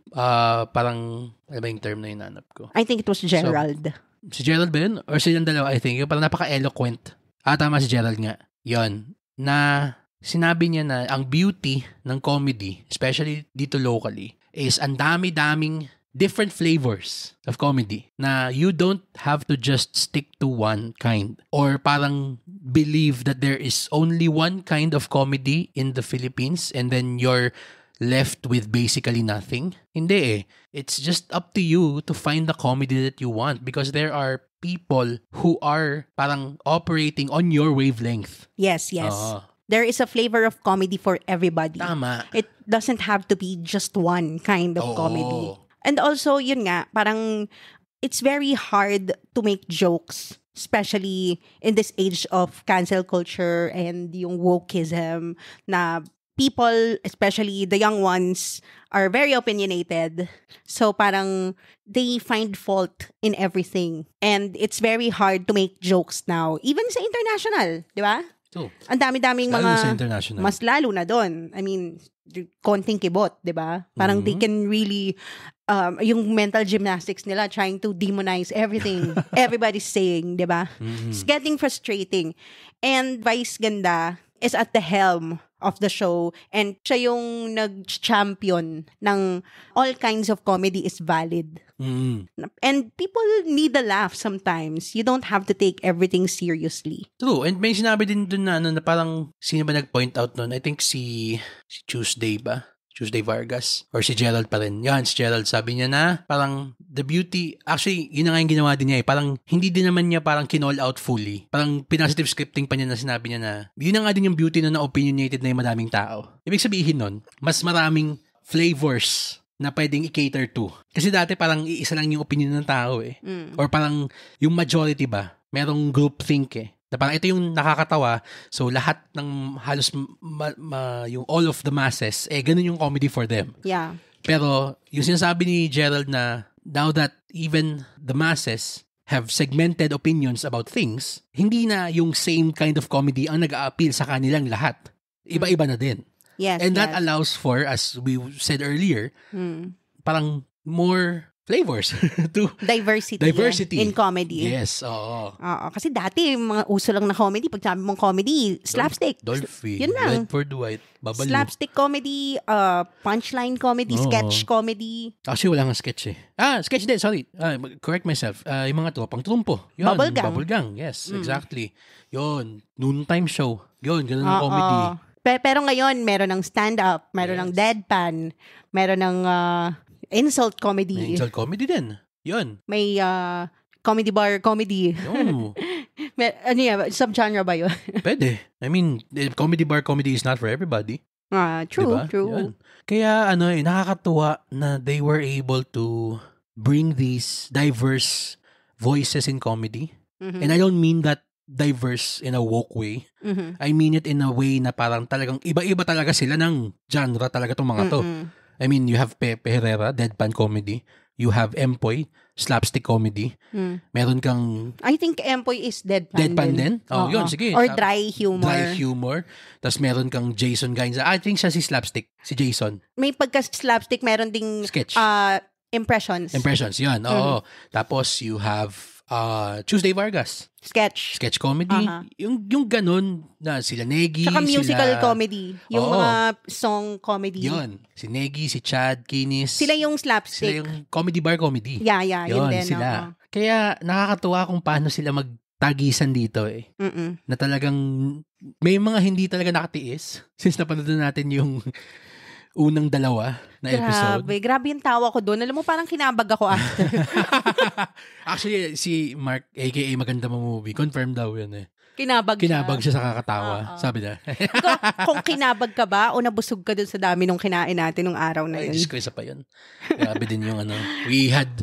parang, ano ba yung term na hinanap ko? I think it was Gerald. Si Gerald ba yun? Or silang dalawa, I think. Yung parang napaka-eloquent. Tama si Gerald nga. Yon. Na sinabi niya na ang beauty ng comedy, especially dito locally, is ang dami-daming different flavors of comedy na you don't have to just stick to one kind or parang believe that there is only one kind of comedy in the Philippines and then you're left with basically nothing. Hindi eh. It's just up to you to find the comedy that you want because there are people who are parang operating on your wavelength. Yes. There is a flavor of comedy for everybody. Tama. It doesn't have to be just one kind of comedy. And also, yun nga, parang it's very hard to make jokes, especially in this age of cancel culture and yung wokeism na people, especially the young ones, are very opinionated. So parang they find fault in everything. And it's very hard to make jokes now. Even sa international, di ba? Ang dami-daming mga... Mas lalo na doon. I mean, konting kibot, di ba? Parang they can really... yung mental gymnastics nila trying to demonize everything everybody's saying, di ba? It's getting frustrating. And Vice Ganda is at the helm of the show and siya yung nag-champion ng all kinds of comedy is valid. And people need a laugh sometimes. You don't have to take everything seriously. True. And may sinabi din dun na, na parang sino ba nag-point out nun? I think si Tuesday ba? Tuesday Vargas or si Gerald pa rin. Yan, si Gerald sabi niya na parang the beauty, actually yun na nga yung ginawa din niya eh. Parang hindi din naman niya parang kinall out fully. Parang positive scripting pa niya na sinabi niya na yun na nga din yung beauty na opinionated na yung madaming tao. Ibig sabihin nun, mas maraming flavors na pwedeng i-cater to. Kasi dati parang iisa lang yung opinion ng tao eh. Or parang yung majority ba, merong groupthink eh. Na parang ito yung nakakatawa. So, lahat ng halos yung all of the masses, ganun yung comedy for them. Yeah. Pero, yung sinasabi ni Gerald na now that even the masses have segmented opinions about things, hindi na yung same kind of comedy ang nag-a-appeal sa kanilang lahat. Iba-iba na din. Yes, and that allows for, as we said earlier, parang more flavors to diversity in comedy. Yes, oo. Kasi dati mga uso lang na comedy, pag sabi mong comedy, slapstick. Dolphy, yun lang. Redford White, Babalu. Slapstick comedy, punchline comedy, sketch comedy. Actually, wala nga sketch eh. Sketch din, sorry. Correct myself. Yung mga tropang trumpo. Yun, Bubble Gang. Yes, exactly. Yun, noontime show. Yun, ganun ang comedy. Pero ngayon, meron ng stand-up, meron ng deadpan, meron ng insult comedy. May insult comedy din. Yun. May comedy bar comedy. No. Ano yan? Subgenre ba yun? Pwede. I mean, comedy bar comedy is not for everybody. True, diba? true. Yun. Kaya nakakatuwa na they were able to bring these diverse voices in comedy. And I don't mean that diverse in a woke way. I mean it in a way na parang talagang iba-iba talaga sila ng genre talaga tong mga to. I mean, you have Pepe Herrera, deadpan comedy. You have Empoy, slapstick comedy. Meron kang... I think Empoy is deadpan din? Yun, sige. Or dry humor. Dry humor. Tapos meron kang Jason Gainza. I think siya si slapstick. Si Jason. May pagka-slapstick, meron ding... Sketch. Impressions, yun. Oo. Tapos you have Tuesday Vargas. Sketch comedy. Yung ganun na sila Negi. Saka musical comedy. Yung mga song comedy. Yun. Si Negi, si Chad, Kinis. Sila yung slapstick. Sila yung comedy bar comedy. Yeah. Yun din. Sila. Kaya nakakatuwa kung paano sila magtagisan dito eh. Na talagang may mga hindi talaga nakatiis. Since napanood natin yung unang dalawa na episode. Grabe yung tawa ko doon. Alam mo, parang kinabag ako after. Actually, si Mark, aka Maganda Mo Movie, confirmed daw yun eh. Kinabag siya sa kakatawa. Sabi na. Kung kinabag ka ba o nabusog ka dun sa dami nung kinain natin nung araw na yun? Ay, Diyos ko, isa pa yun. Grabe din yung we had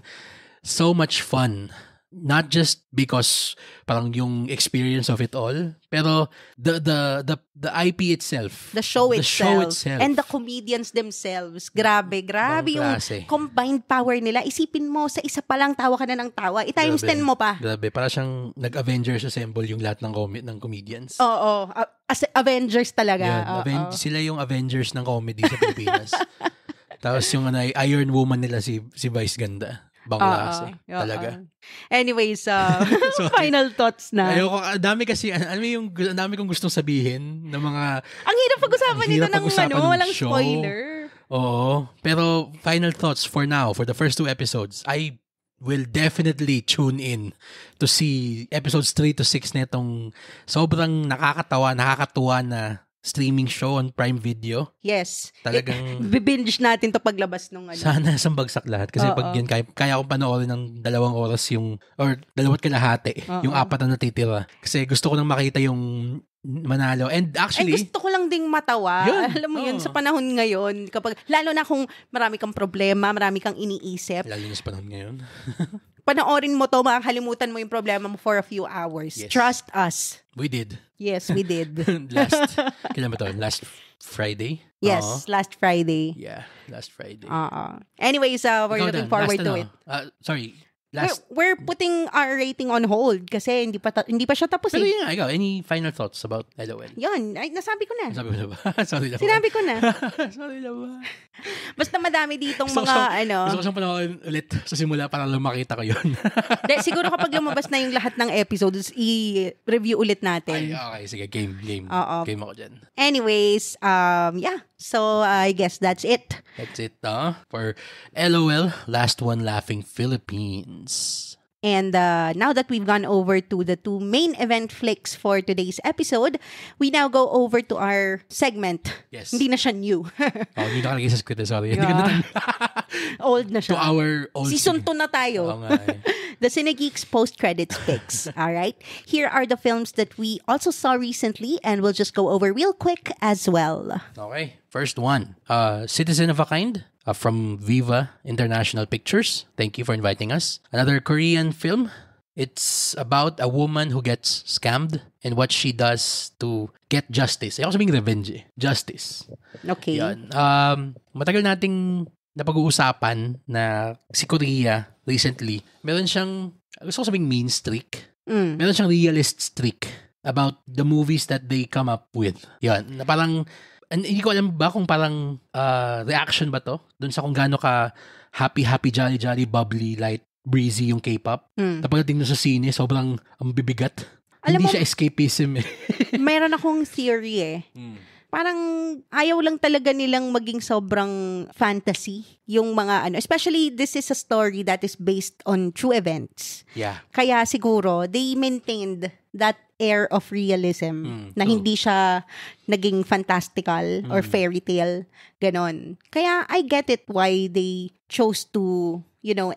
so much fun. Not just because parang yung experience of it all, pero the IP itself, the show itself, and the the comedians themselves. Grabe yung klase. combined power nila. Isipin mo, sa isa pa lang tawa ka na ng tawa. I-times 10 mo pa. Grabe, para siyang nag-Avengers assemble yung lahat ng comedians. Oo, as Avengers talaga. Yan, sila yung Avengers ng comedy sa Pilipinas. Tapos yung Iron Woman nila si Vice Ganda. Bangla talaga. Anyways, final thoughts na. Ayoko, dami kasi, ang dami kong gustong sabihin ng mga... Ang hirap pag-usapan nito ng walang show. spoiler. Oo. Pero final thoughts for now, for the first 2 episodes, I will definitely tune in to see episodes 3 to 6 na itong sobrang nakakatuwa na streaming show on Prime Video. Yes. Talagang binge natin to paglabas nung Sana isang bagsak lahat. Kasi pag yun, kaya akong panoorin ng 2 oras or 2 kalahati, yung 4 na natitira. Kasi gusto ko nang makita yung manalo. And actually... gusto ko lang ding matawa. Alam mo yun, sa panahon ngayon, lalo na kung marami kang problema, marami kang iniisip. Lalo na sa panahon ngayon. Panoorin mo to, makakalimutan mo yung problema mo for a few hours. Yes. Trust us. We did. Yes, we did. Kailan ba to? Last Friday? Yes, last Friday. Yeah, last Friday. Anyways, we're looking forward to it. Sorry. We're putting our rating on hold kasi hindi pa siya tapos. Pero yun nga, ikaw, any final thoughts about LOL? Yun, nasabi ko na. Nasabi mo na ba? Sorry lang. Sinabi ko na. Sorry lang ba? Basta madami ditong mga Gusto ko siyang panoorin ulit sa simula para lang makita ko yun. Siguro kapag lumabas na yung lahat ng episodes, i-review ulit natin. Ay, okay, sige. Game. Game ako dyan. Anyways, yeah. So, I guess that's it. That's it, for LOL, Last One Laughing Philippines. And now that we've gone over to the 2 main event flicks for today's episode, we now go over to our segment. Yes. Hindi na siya new. Hindi nakalagay sa script. Sorry. Old na siya. To our old Season 2 na tayo. The Cinegeeks post-credits picks. All right? Here are the films that we also saw recently, and we'll just go over real quick as well. Okay. First one, Citizen of a Kind from Viva International Pictures. Thank you for inviting us. Another Korean film. It's about a woman who gets scammed and what she does to get justice. Ayoko sabing revenge eh. Justice. Okay. Yan. Matagal nating napag-uusapan na si Korea recently, meron siyang, gusto ko sabing mean streak. Meron siyang realist streak about the movies that they come up with. Yan. Na parang, hindi ko alam ba kung parang reaction ba to dun sa kung gaano ka happy, jolly, bubbly, light, breezy yung K-pop. Kapag natin sa sine, sobrang ang bibigat. Hindi siya escapism eh. Mayroon akong theory eh. Parang ayaw lang talaga nilang maging sobrang fantasy yung mga especially this is a story that is based on true events. Yeah. Kaya siguro they maintained that air of realism na hindi siya naging fantastical or fairy tale, ganon. Kaya I get it why they chose to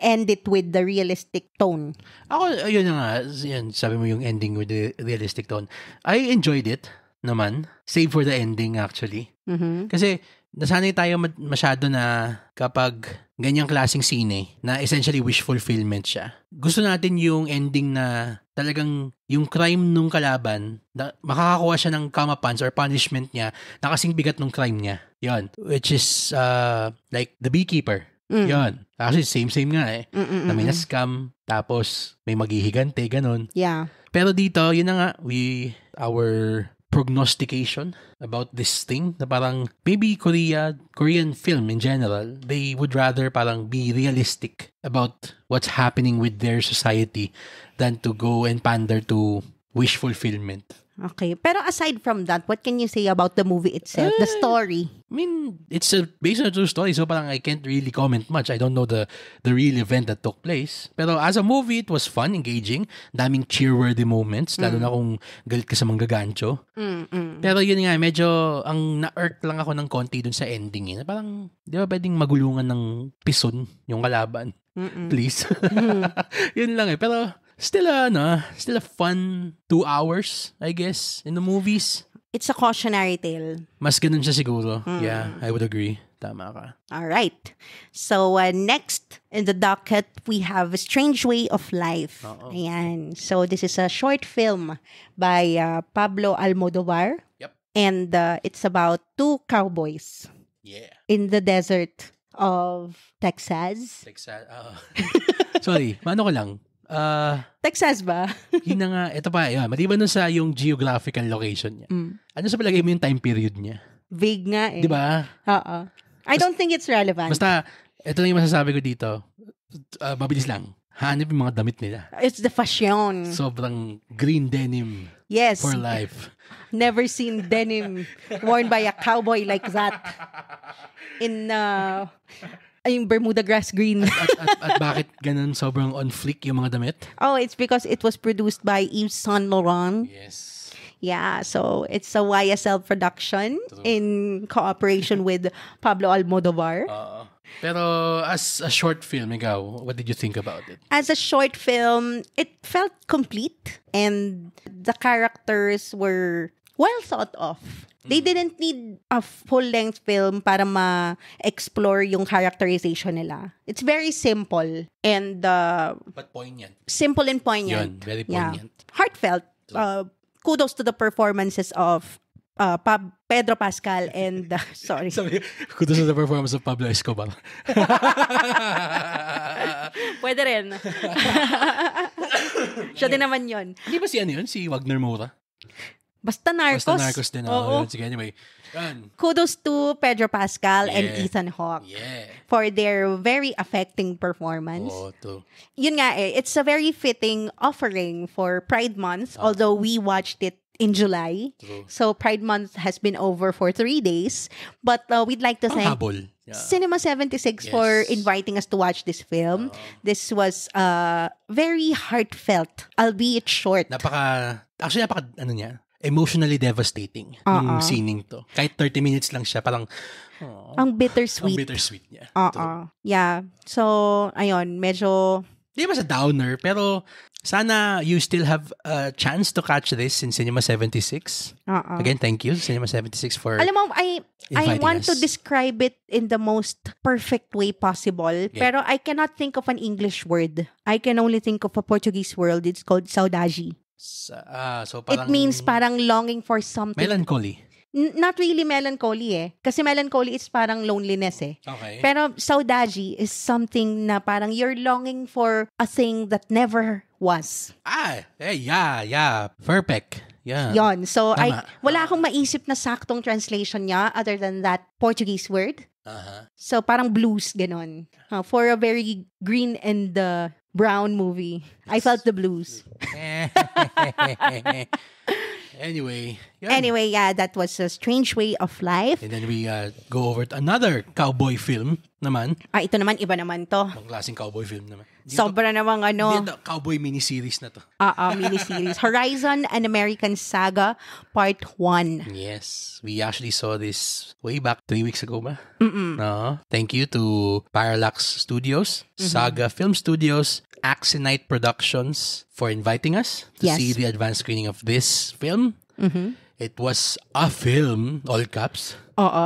end it with the realistic tone. Ako, yun nga, sabi mo yung ending with the realistic tone. I enjoyed it naman. Save for the ending actually. Kasi nasanay tayo masyado na kapag ganyang klaseng sine na essentially wish fulfillment siya. Gusto natin yung ending na talagang yung crime nung kalaban, makakakuha siya ng kamapans or punishment niya na kasing bigat nung crime niya. Yon, which is like The Beekeeper. Yon. Actually, same nga eh. Na may na-scam, tapos may maghihigante, ganun. Yeah. Pero dito, yun na nga, our prognostication about this thing na parang maybe Korean film in general, they would rather parang be realistic about what's happening with their society than to go and pander to wish fulfillment. Okay. Pero aside from that, what can you say about the movie itself? The story? I mean, it's based on a true story, so parang I can't really comment much. I don't know the real event that took place. Pero as a movie, it was fun, engaging. Daming cheer-worthy moments, lalo na kung galit ka sa manggagancho. Pero yun nga, medyo ang na-irk lang ako ng konti dun sa ending. Parang, di ba pwedeng magulungan ng pison yung kalaban? Please. Yun lang Pero still a fun 2 hours, I guess, in the movies. It's a cautionary tale. Mas ganun siya siguro. Yeah, I would agree. Tama ka. All right. So, next in the docket, we have A Strange Way of Life. Ayan. So, this is a short film by Pablo Almodovar. Yep. And it's about 2 cowboys. Yeah. In the desert of Texas. Sorry, mano ko lang. Texas ba? Yun na nga, ito pa, yun. Maliban nun sa yung geographical location niya. Ano sa palagay mo yung time period niya? Vague nga Di ba? Oo. I don't think it's relevant. Basta, ito na yung masasabi ko dito. Mabilis lang. Hanip yung mga damit nila. It's the fashion. Sobrang green denim. Yes. For life. Never seen denim worn by a cowboy like that. In yung Bermuda grass green. at bakit ganun sobrang on fleek yung mga damit? Oh, it's because it was produced by Yves Saint Laurent. Yes. Yeah, so it's a YSL production in cooperation with Pablo Almodovar. Pero as a short film, ikaw, what did you think about it? As a short film, it felt complete and the characters were well thought of. They didn't need a full-length film para ma-explore yung characterization nila. It's very simple and but poignant. Simple and poignant. Yun, very poignant. Yeah. Heartfelt. Kudos to the performances of Pedro Pascal and sorry. Kudos to the performance of Pablo Escobar. Pwede rin. Siya din naman yun. Hindi ba si yun? Si Wagner Moura? Basta Narcos din. Oo. Sige, anyway. Yan. Kudos to Pedro Pascal and Ethan Hawke for their very affecting performance. Yun nga it's a very fitting offering for Pride Month, although we watched it in July. True. So Pride Month has been over for 3 days. But we'd like to thank Cinema 76 for inviting us to watch this film. This was very heartfelt, albeit short. Actually, emotionally devastating yung scening to. Kahit 30 minutes lang siya, parang ang bittersweet. Ang bittersweet niya. Yeah. So, ayun, medyo di ba sa downer, pero sana you still have a chance to catch this in Cinema 76. Again, thank you, Cinema 76, for alam mo, I want to describe it in the most perfect way possible, pero I cannot think of an English word. I can only think of a Portuguese word. It's called saudade. So parang, it means parang longing for something. Melancholy. Not really melancholy Kasi melancholy is parang loneliness Okay. Pero saudade is something na parang you're longing for a thing that never was. Yeah. Perfect. Yeah. Yon. So, wala akong maisip na saktong translation niya other than that Portuguese word. So, parang blues, ganon. For a very green and brown movie. I felt the blues. Anyway, that was A Strange Way of Life. And then we go over to another cowboy film naman. Ito naman, iba naman to. Ibang klaseng cowboy film naman. Sobra namang Hindi cowboy miniseries na to. Miniseries. Horizon, An American Saga, Part 1. Yes. We actually saw this way back 3 weeks ago ba? Thank you to Parallax Studios, Saga Film Studios, Axenite Productions for inviting us to see the advanced screening of this film. It was a film, all caps.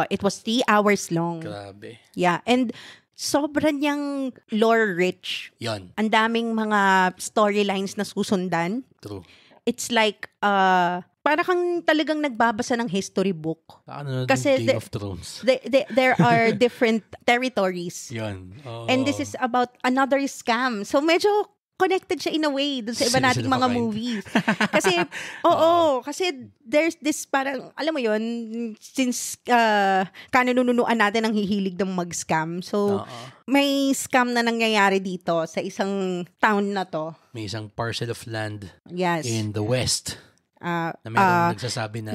It was 3 hours long. Grabe. Yeah, and sobrang niyang lore-rich. Yan. Ang daming mga storylines na susundan. True. It's like, para kang talagang nagbabasa ng history book. Kasi Game of Thrones. There are different territories. Yan. And this is about another scam. So medyo connected siya in a way dun sa iba nating mga movies. Kasi, kasi there's this parang, alam mo yun, since kanununuan natin ang hihilig ng mag-scam. So, may scam na nangyayari dito sa isang town na to. May isang parcel of land in the west. Na merong nagsasabi na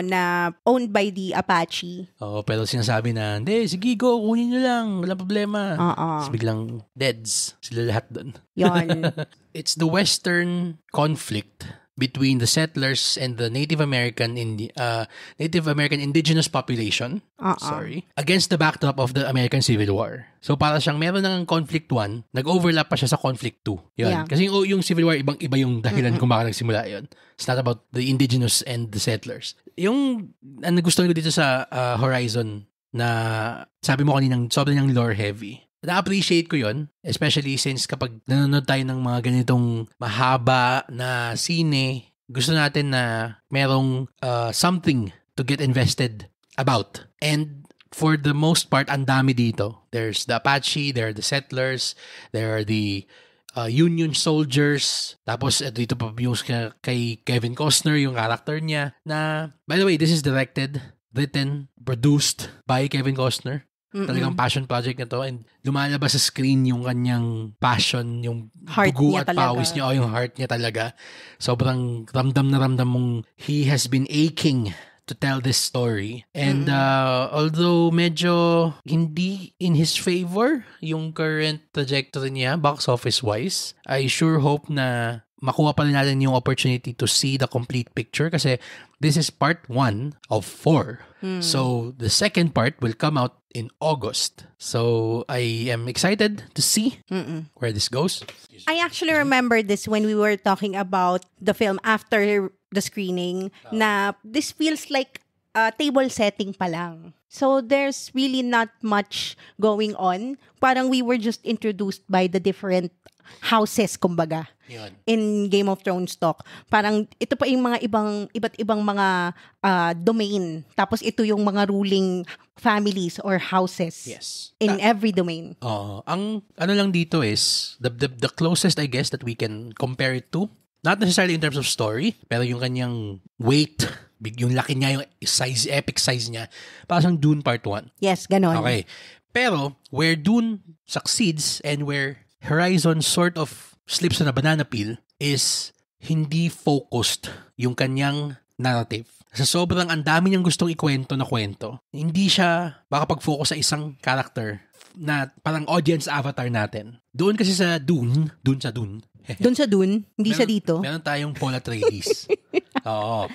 na owned by the Apache. Oo, pero sinasabi na, hindi, sige, go, kunin nyo lang, walang problema. Tapos biglang deads sila lahat doon. Yon. It's the Western conflict between the settlers and the Native American indigenous population against the backdrop of the American Civil War. So para siyang meron ng conflict 1, nag-overlap pa siya sa conflict 2. Yun. Yeah. Kasi yung Civil War, ibang-iba yung dahilan kung bakit nagsimula yun. It's not about the indigenous and the settlers. Yung nagustuhan ko dito sa Horizon na sabi mo kaninang sobrang niyang lore heavy. Na-appreciate ko yon, especially since kapag nanonood tayo ng mga ganitong mahaba na sine, gusto natin na merong something to get invested about. And for the most part, ang dami dito. There's the Apache, there are the settlers, there are the Union soldiers. Tapos dito pa yung kay Kevin Costner, yung character niya. Na, by the way, this is directed, written, produced by Kevin Costner. Talagang passion project na to, and lumalabas sa screen yung kanyang passion, yung heart dugo niya at pawis niya, yung heart niya talaga. Sobrang ramdam na ramdam mong he has been aching to tell this story. And although medyo hindi in his favor yung current trajectory niya, box office wise, I sure hope na makuha pa rin natin yung opportunity to see the complete picture kasi this is part 1 of 4. So the second part will come out in August. So I am excited to see where this goes. I actually remember this when we were talking about the film after the screening na this feels like table setting pa lang. So there's really not much going on. Parang we were just introduced by the different houses, kumbaga. Yun. In Game of Thrones talk. Parang ito pa yung mga iba't ibang mga domain. Tapos ito yung mga ruling families or houses. Yes. In every domain. Ang ano lang dito is the closest I guess that we can compare it to, not necessarily in terms of story, pero yung kanyang weight, yung laki niya, yung size, epic size niya, parang Dune Part 1. Yes, ganon. Okay. Pero where Dune succeeds and where Horizon sort of slips on a banana peel is hindi focused yung kanyang narrative. Sa sobrang ang dami niyang gustong ikwento na kwento, hindi siya makapag-focus sa isang character na parang audience avatar natin. Doon kasi sa Dune. Doon sa Dune, hindi sa dito. Meron tayong Paul Atreides. Oo.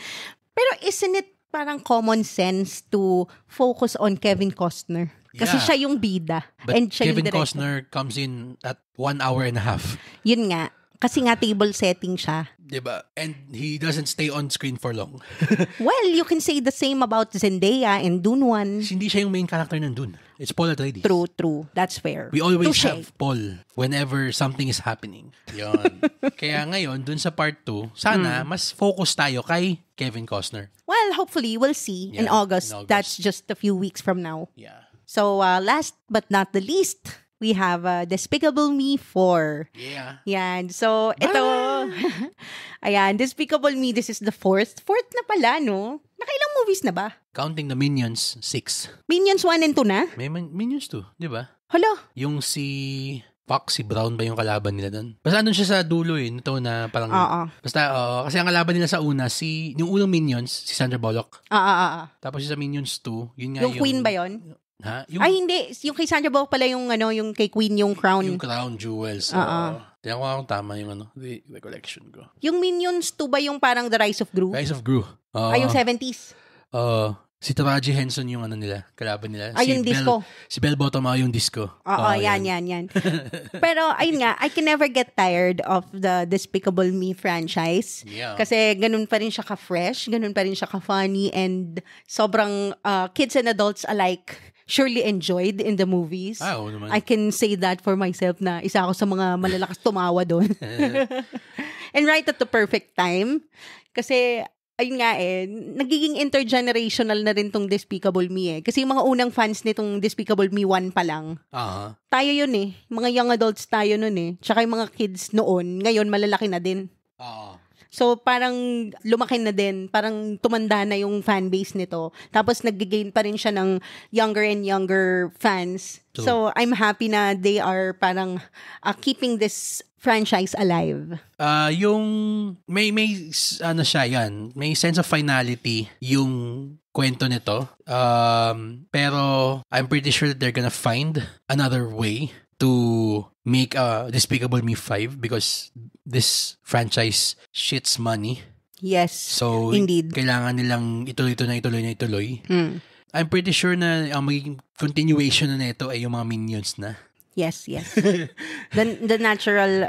Pero isn't it parang common sense to focus on Kevin Costner? Kasi siya yung bida. But and siya Kevin yung Costner comes in at 1 hour and a half. Yun nga. Kasi nga table setting siya. Diba? And he doesn't stay on screen for long. Well, you can say the same about Zendaya and Dune 1. Hindi siya yung main character ng Dune. It's Paul Atreides. True. That's fair. We always Touché. have Paul whenever something is happening. Yun. Kaya ngayon, dun sa part 2, sana mas focus tayo kay Kevin Costner. Well, hopefully, we'll see in August. That's just a few weeks from now. Yeah. So, last but not the least, we have Despicable Me 4. Yeah. Yan. So, ito. Ayan, Despicable Me, this is the fourth. Fourth na pala, no? Nakailang movies na ba? Counting the Minions, 6. Minions 1 and 2 na? May Minions 2, di ba? Hala. Yung si Foxy Brown ba yung kalaban nila doon? Basta andun siya sa dulo ito na parang... Basta, kasi ang kalaban nila sa una, yung unang Minions, si Sandra Bullock. Tapos sa Minions 2, yun nga yung Queen ba yun? Ha? Ay, hindi. Yung kay Sandra Bullock pala yung kay Queen, yung crown. Yung crown jewels. Tiyan ko kung tama yung recollection ko. Yung Minions 2 ba yung parang The Rise of Gru? Rise of Gru. Yung 70s? Si Taraji Henson yung nila, kalaban nila. Yung disco. Si Bell Bottom yung disco. Yan. Pero ayun nga, I can never get tired of the Despicable Me franchise. Yeah. Kasi ganun pa rin siya ka-fresh, ganun pa rin siya ka-funny, and sobrang kids and adults alike surely enjoyed in the movies. Oo naman. I can say that for myself na isa ako sa mga malalakas tumawa doon. And right at the perfect time. Kasi ayun nga nagiging intergenerational na rin tong Despicable Me Kasi yung mga unang fans nitong Despicable Me 1 pa lang. Tayo yun mga young adults tayo nun Tsaka yung mga kids noon, ngayon malalaki na din. So, parang lumaki na din. Parang tumanda na yung fan base nito. Tapos, nag-gain pa rin siya ng younger and younger fans. True. So, I'm happy na they are parang keeping this franchise alive. Yung may ano siya yan, may sense of finality yung kwento nito. Pero I'm pretty sure that they're gonna find another way to make Despicable Me 5 because this franchise shits money. Yes, So, indeed. kailangan nilang ituloy. I'm pretty sure na ang magiging continuation na nito ay yung mga Minions na. Yes. The natural,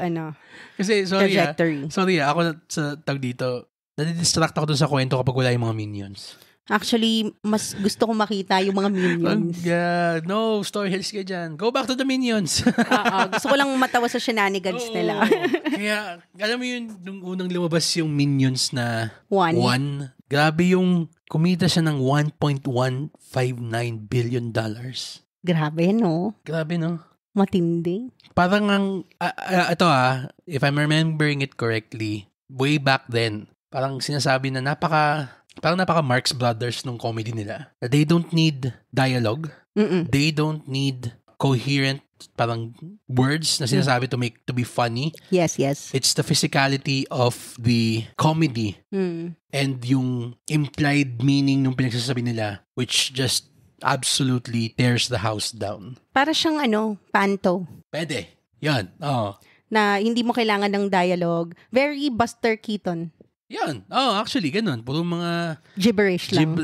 Kasi, trajectory. Ako sa tag dito, nadidistract ako dun sa kwento kapag wala yung mga Minions. Actually, mas gusto ko makita yung mga Minions. No, Story Hills ka dyan. Go back to the Minions. Gusto ko lang matawa sa shenanigans nila. Kaya, alam mo yun, nung unang lumabas yung Minions na One. grabe yung kumita siya ng $1.159 billion. Grabe, no? Grabe, no? Matindi. Parang ito if I'm remembering it correctly, way back then, parang sinasabi na napaka Marx Brothers nung comedy nila. They don't need dialogue. They don't need coherent parang words na sinasabi to be funny. Yes. It's the physicality of the comedy and yung implied meaning ng pinagsasabi nila which just absolutely tears the house down. Para siyang panto. Pwede. Yan. Na hindi mo kailangan ng dialogue. Very Buster Keaton. Yan. Actually, ganun. Puro mga gibberish lang.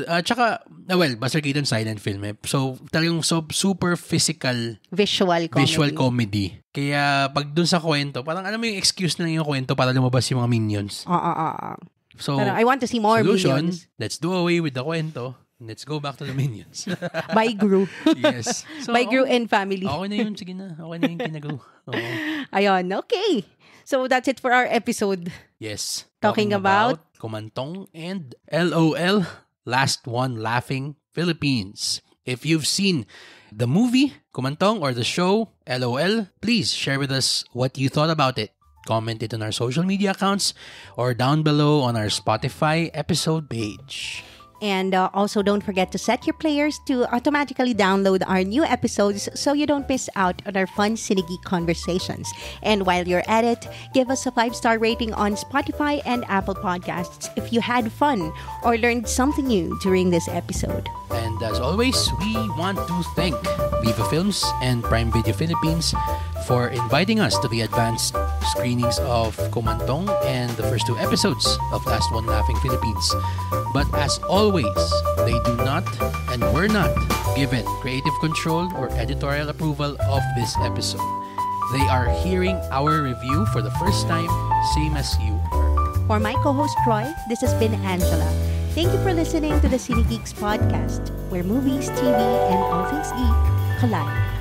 Buster Keaton silent film eh. So, talagang super physical visual comedy. Kaya, pag dun sa kwento, parang alam mo yung excuse na yung kwento para lumabas yung mga Minions. So, pero I want to see more solution, Minions. Let's do away with the kwento. Let's go back to the Minions. By Gru. Yes. So, By Gru and family. Okay na yun. Sige na. Okay na yung kinagru. Ayun. Okay. So, that's it for our episode. Yes. Talking about Kumantong and LOL, Last One Laughing Philippines. If you've seen the movie, Kumantong, or the show, LOL, please share with us what you thought about it. Comment it on our social media accounts or down below on our Spotify episode page. And also, don't forget to set your players to automatically download our new episodes so you don't miss out on our fun Cinegeek conversations. And while you're at it, give us a 5-star rating on Spotify and Apple Podcasts if you had fun or learned something new during this episode. And as always, we want to thank Viva Films and Prime Video Philippines for inviting us to the advanced screenings of Kumantong and the first 2 episodes of Last One Laughing Philippines. But as always, they do not and were not given creative control or editorial approval of this episode. They are hearing our review for the first time, same as you are. For my co-host Troy, this has been Angela. Thank you for listening to the Cinegeeks podcast, where movies, TV, and all things geek collide.